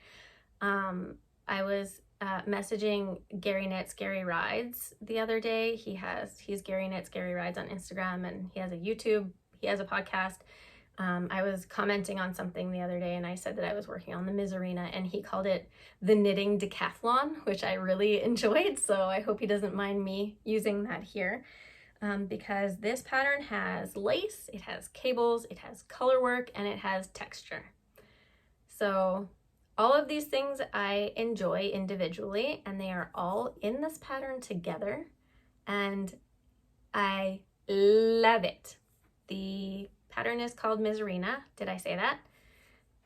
Speaker 1: I was messaging Gary Knits Gary Rides the other day. He's Gary Knits Gary Rides on Instagram, and he has a YouTube, he has a podcast. I was commenting on something the other day and I said that I was working on the Miserina, and he called it the knitting decathlon, which I really enjoyed. So I hope he doesn't mind me using that here, because this pattern has lace, it has cables, it has color work, and it has texture. So all of these things I enjoy individually, and they are all in this pattern together, and I love it. The pattern is called Miserina. Did I say that?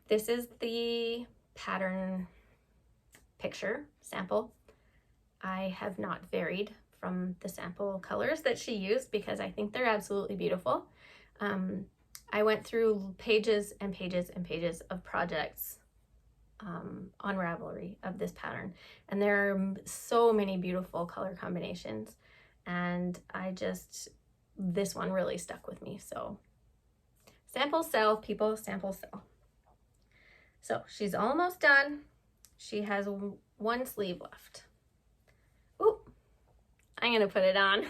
Speaker 1: This is the pattern picture sample. I have not varied from the sample colors that she used because I think they're absolutely beautiful. I went through pages and pages and pages of projects on Ravelry of this pattern, and there are so many beautiful color combinations, and this one really stuck with me. So samples sell, people, samples sell. So she's almost done. She has one sleeve left. Ooh, I'm gonna put it on.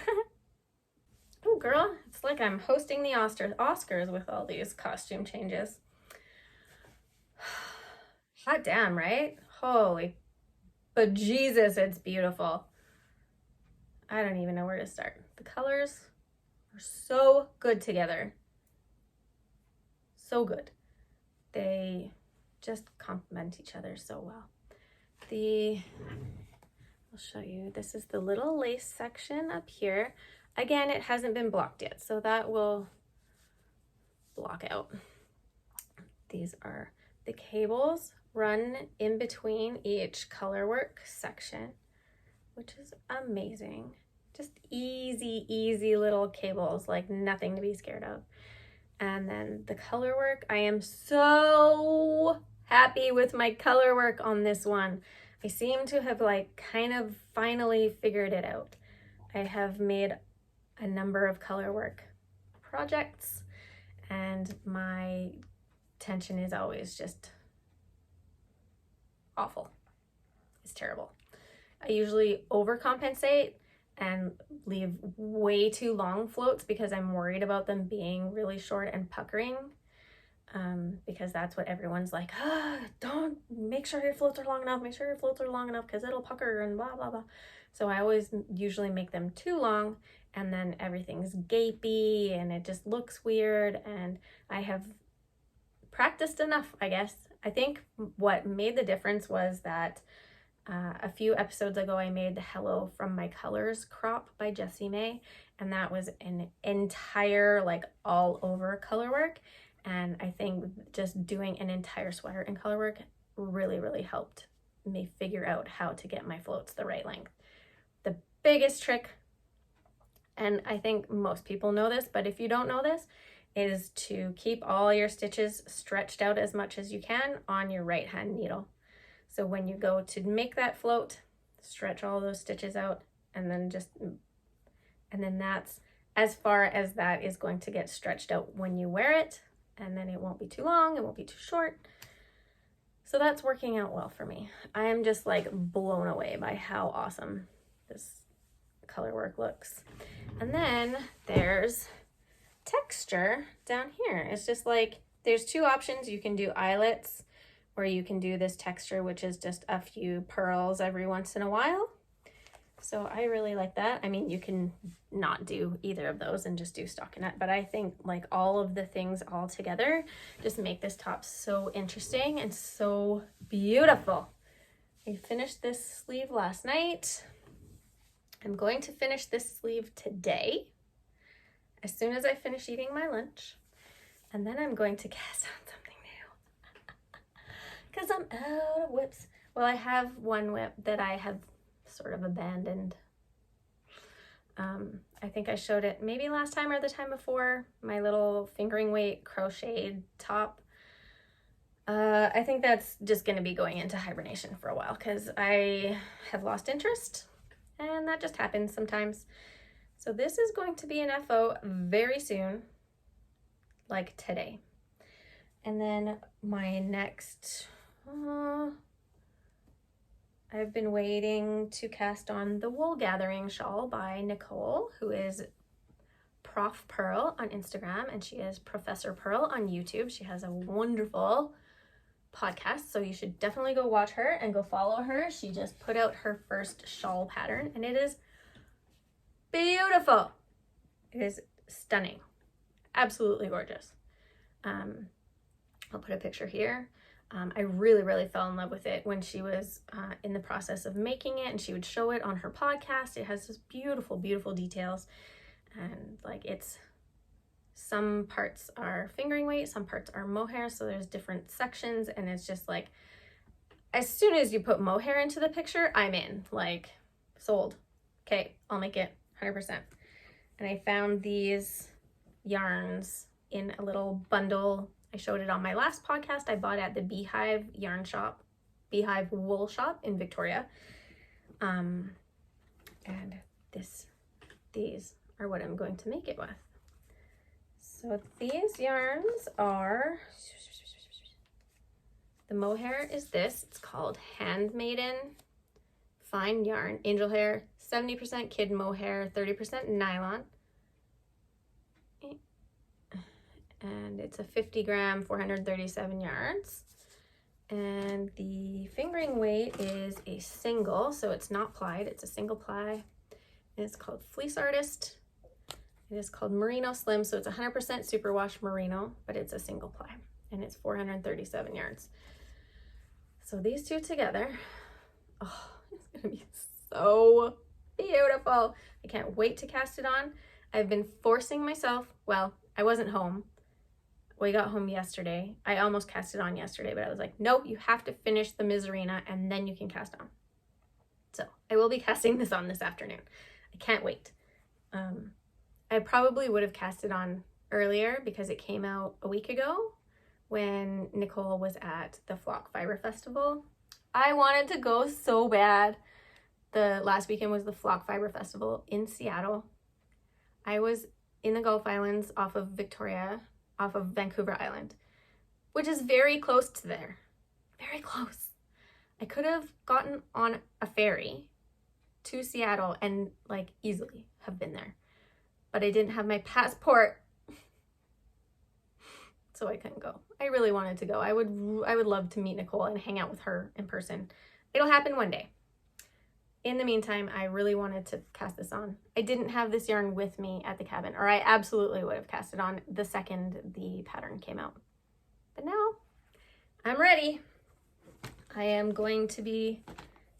Speaker 1: Oh girl, it's like I'm hosting the Oscars with all these costume changes. Hot damn, right? Holy bejesus, it's beautiful. I don't even know where to start. The colors are so good together. So good. They just complement each other so well. I'll show you. This is the little lace section up here. Again, it hasn't been blocked yet, so that will block out. These are the cables run in between each colorwork section, which is amazing. Just easy little cables, like nothing to be scared of. And then the color work, I am so happy with my color work on this one. I seem to have like kind of finally figured it out. I have made a number of color work projects, and my tension is always just awful. It's terrible. I usually overcompensate and leave way too long floats because I'm worried about them being really short and puckering, because that's what everyone's like, don't, make sure your floats are long enough, make sure your floats are long enough because it'll pucker and blah, blah, blah. So I always usually make them too long, and then everything's gapey and it just looks weird, and I have practiced enough, I guess. I think what made the difference was that a few episodes ago, I made the Hello from My Colors crop by Jessie May, and that was an entire, like, all over color work. And I think just doing an entire sweater in color work really, really helped me figure out how to get my floats the right length. The biggest trick, and I think most people know this, but if you don't know this, is to keep all your stitches stretched out as much as you can on your right hand needle. So when you go to make that float, stretch all those stitches out, and then that's as far as that is going to get stretched out when you wear it, and then it won't be too long, it won't be too short. So that's working out well for me. I am just like blown away by how awesome this color work looks. And then there's texture down here. It's just like, there's two options. You can do eyelets, or you can do this texture, which is just a few pearls every once in a while. So I really like that. I mean, you can not do either of those and just do stockinette, but I think like all of the things all together just make this top so interesting and so beautiful. I finished this sleeve last night. I'm going to finish this sleeve today as soon as I finish eating my lunch, and then I'm going to cast on something because I'm out of whips. Well, I have one whip that I have sort of abandoned. I think I showed it maybe last time or the time before, my little fingering weight crocheted top. I think that's just going to be going into hibernation for a while because I have lost interest, and that just happens sometimes. So this is going to be an FO very soon, like today. And then my next, I've been waiting to cast on the Wool Gathering shawl by Nicole, who is Prof Pearl on Instagram, and she is Professor Pearl on YouTube. She has a wonderful podcast, so you should definitely go watch her and go follow her. She just put out her first shawl pattern, and it is beautiful. It is stunning, absolutely gorgeous. I'll put a picture here. I really, really fell in love with it when she was in the process of making it, and she would show it on her podcast. It has this beautiful, beautiful details, and like some parts are fingering weight, some parts are mohair, so there's different sections, and it's just like, as soon as you put mohair into the picture, I'm in, like, sold. Okay, I'll make it 100%. And I found these yarns in a little bundle. I showed it on my last podcast. I bought at the Beehive yarn shop, Beehive wool shop in Victoria. And these are what I'm going to make it with. So these yarns are, the mohair is this. It's called Handmaiden Fine Yarn, Angel Hair, 70% kid mohair, 30% nylon. And it's a 50 gram, 437 yards. And the fingering weight is a single, so it's not plied, it's a single ply. And it's called Fleece Artist. It is called Merino Slim, so it's 100% superwash merino, but it's a single ply, and it's 437 yards. So these two together, oh, it's gonna be so beautiful. I can't wait to cast it on. I've been forcing myself, well, I wasn't home. We got home yesterday. I almost cast it on yesterday, but I was like, nope, you have to finish the Miserina and then you can cast on. So I will be casting this on this afternoon. I can't wait. I probably would have cast it on earlier because it came out a week ago when Nicole was at the Flock Fiber Festival. I wanted to go so bad. The last weekend was the Flock Fiber Festival in Seattle. I was in the Gulf Islands off of Vancouver Island, which is very close to there. Very close. I could have gotten on a ferry to Seattle and like easily have been there, but I didn't have my passport, so I couldn't go. I really wanted to go. I would love to meet Nicole and hang out with her in person. It'll happen one day. In the meantime, I really wanted to cast this on. I didn't have this yarn with me at the cabin, or I absolutely would have cast it on the second the pattern came out. But now I'm ready.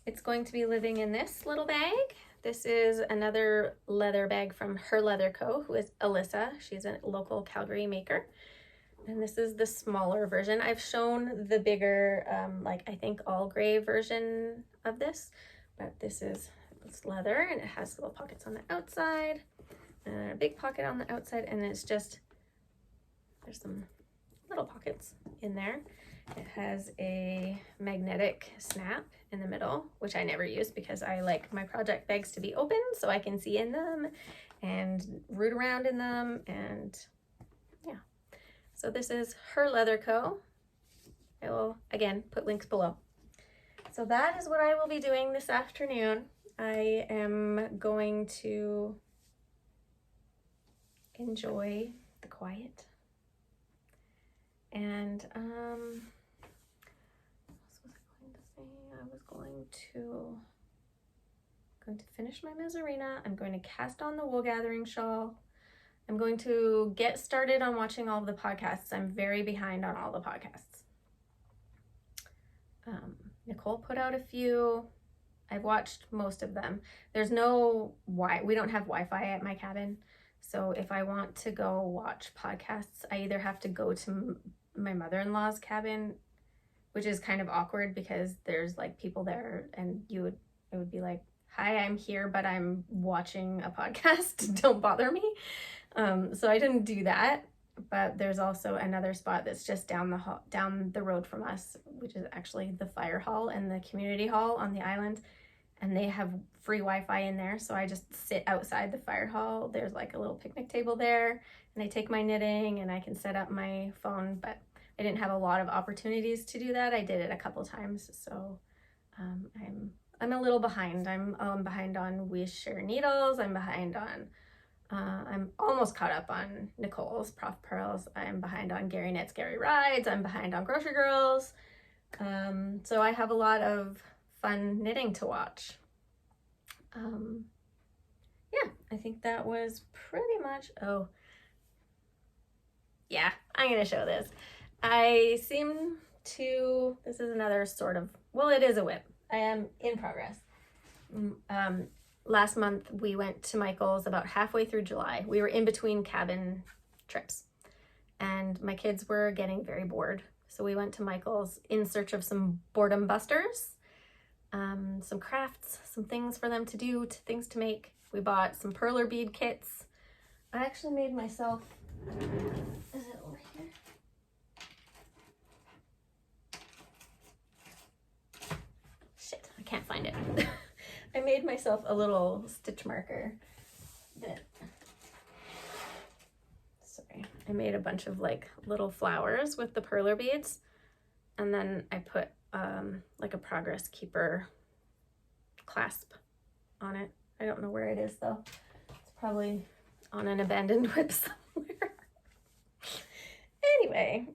Speaker 1: It's going to be living in this little bag. This is another leather bag from Her Leather Co., who is Alyssa. She's a local Calgary maker. And this is the smaller version. I've shown the bigger, I think all gray version of this, but it's leather and it has little pockets on the outside and a big pocket on the outside, and there's some little pockets in there. It has a magnetic snap in the middle, which I never use because I like my project bags to be open so I can see in them and root around in them, and yeah. So this is Her Leather Co. I will, again, put links below. So that is what I will be doing this afternoon. I am going to enjoy the quiet. And what else was I going to say? I was going to finish my Miserina. I'm going to cast on the wool gathering shawl. I'm going to get started on watching all of the podcasts. I'm very behind on all the podcasts. Nicole put out a few. I've watched most of them. We don't have Wi-Fi at my cabin. So if I want to go watch podcasts, I either have to go to my mother-in-law's cabin, which is kind of awkward because there's like people there and it would be like, hi, I'm here, but I'm watching a podcast. Don't bother me. So I didn't do that. But there's also another spot that's just down the road from us, which is actually the fire hall and the community hall on the island. And they have free Wi-Fi in there. So I just sit outside the fire hall. There's like a little picnic table there, and I take my knitting and I can set up my phone, but I didn't have a lot of opportunities to do that. I did it a couple times. So I'm a little behind. I'm behind on We Share Needles. I'm behind on I'm almost caught up on Nicole's Prof Pearls. I'm behind on Gary Knits, Gary Rides. I'm behind on Grocery Girls. So I have a lot of fun knitting to watch. Yeah, I think that was pretty much, yeah, I'm going to show this. This is another sort of, well, it is a whip. I am in progress. Last month we went to Michael's about halfway through July. We were in between cabin trips and my kids were getting very bored. So we went to Michael's in search of some boredom busters, some crafts, some things for them to do, things to make. We bought some perler bead kits. I actually made myself, is it over here? Shit, I can't find it. I made myself a little stitch marker I made a bunch of like little flowers with the perler beads, and then I put like a Progress Keeper clasp on it. I don't know where it is though. It's probably on an abandoned whip somewhere. Anyway,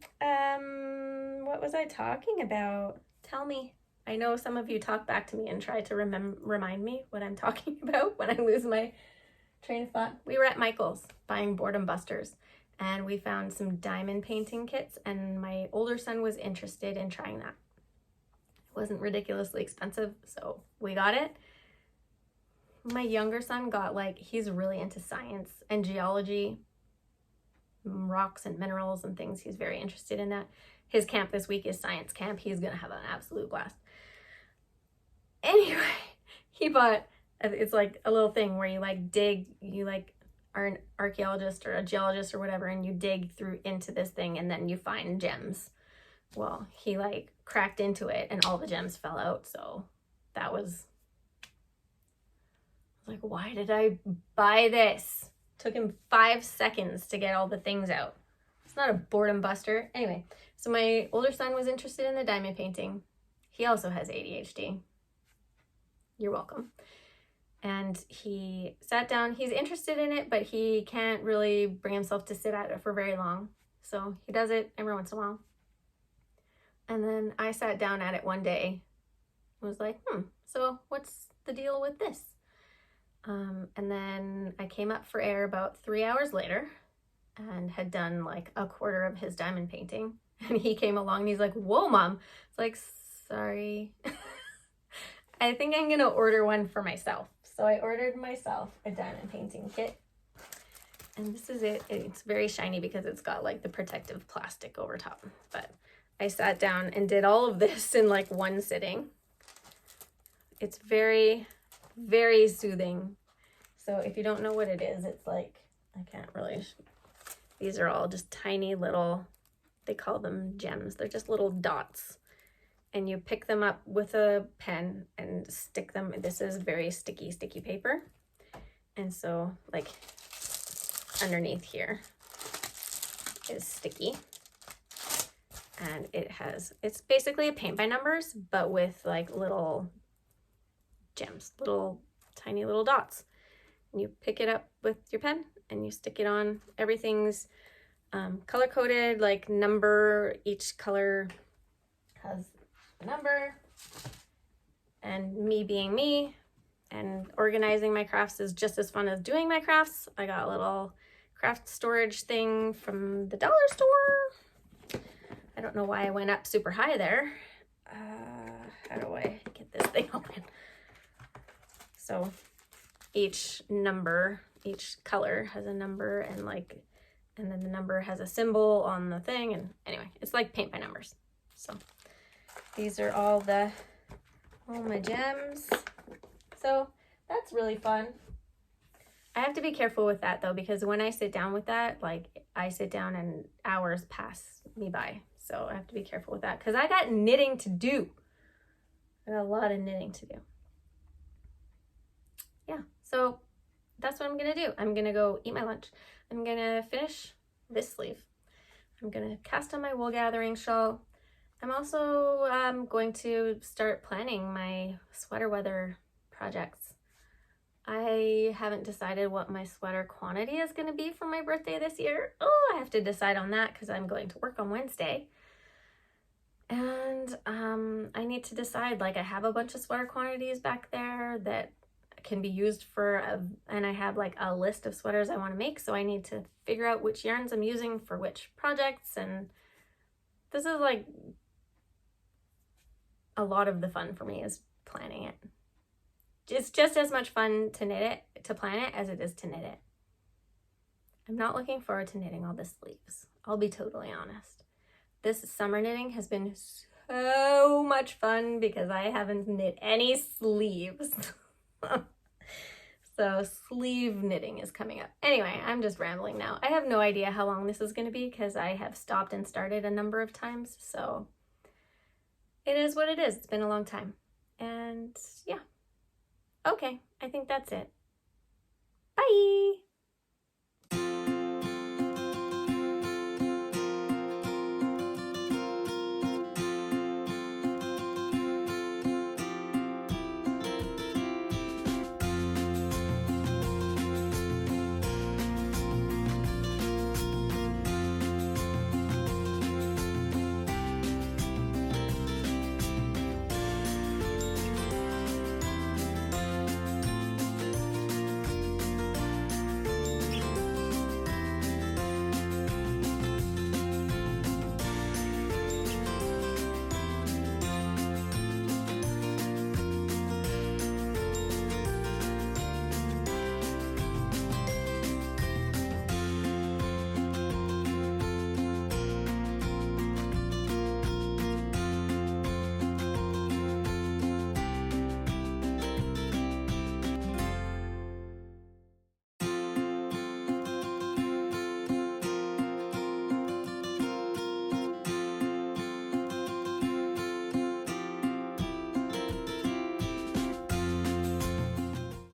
Speaker 1: what was I talking about? Tell me. I know some of you talk back to me and try to remind me what I'm talking about when I lose my train of thought. We were at Michael's buying boredom busters, and we found some diamond painting kits, and my older son was interested in trying that. It wasn't ridiculously expensive, so we got it. My younger son got he's really into science and geology, rocks and minerals and things. He's very interested in that. His camp this week is science camp. He's gonna have an absolute blast. Anyway, he bought, it's like a little thing where you dig, you are an archaeologist or a geologist or whatever, and you dig through into this thing and then you find gems. Well, he like cracked into it and all the gems fell out. So that was like, why did I buy this? Took him 5 seconds to get all the things out. It's not a boredom buster. Anyway, so my older son was interested in the diamond painting. He also has ADHD. You're welcome. And he sat down. He's interested in it, but he can't really bring himself to sit at it for very long. So he does it every once in a while. And then I sat down at it one day and was like, so what's the deal with this? And then I came up for air about 3 hours later and had done like a quarter of his diamond painting. And he came along and he's like, whoa, Mom. It's like, sorry. I think I'm going to order one for myself. So I ordered myself a diamond painting kit. And this is it. It's very shiny because it's got like the protective plastic over top. But I sat down and did all of this in like one sitting. It's very, very soothing. So if you don't know what it is, it's like, I can't really, these are all just tiny little, they call them gems. They're just little dots. And you pick them up with a pen and stick them. This is very sticky paper. And so like underneath here is sticky. And it's basically a paint by numbers, but with like little gems, little tiny little dots. And you pick it up with your pen and you stick it on. Everything's color coded, like number, each color has a number. And me being me and organizing my crafts is just as fun as doing my crafts. I got a little craft storage thing from the dollar store. I don't know why I went up super high there. How do I get this thing open? So each number, each color has a number and then the number has a symbol on the thing. And anyway, it's like paint by numbers. So these are all my gems. So that's really fun. I have to be careful with that though, because when I sit down with that, like I sit down and hours pass me by. So I have to be careful with that because I got knitting to do. I got a lot of knitting to do. Yeah, so that's what I'm gonna do. I'm gonna go eat my lunch. I'm gonna finish this sleeve. I'm gonna cast on my wool gathering shawl. I'm also going to start planning my sweater weather projects. I haven't decided what my sweater quantity is going to be for my birthday this year. Oh, I have to decide on that because I'm going to work on Wednesday. And I need to decide, like I have a bunch of sweater quantities back there that can be used and I have like a list of sweaters I want to make. So I need to figure out which yarns I'm using for which projects. And this is like a lot of the fun for me is planning it. It's just as much fun to plan it as it is to knit it. I'm not looking forward to knitting all the sleeves. I'll be totally honest. This summer knitting has been so much fun because I haven't knit any sleeves. So sleeve knitting is coming up. Anyway, I'm just rambling now. I have no idea how long this is going to be because I have stopped and started a number of times. So it is what it is. It's been a long time. And yeah. Okay, I think that's it. Bye!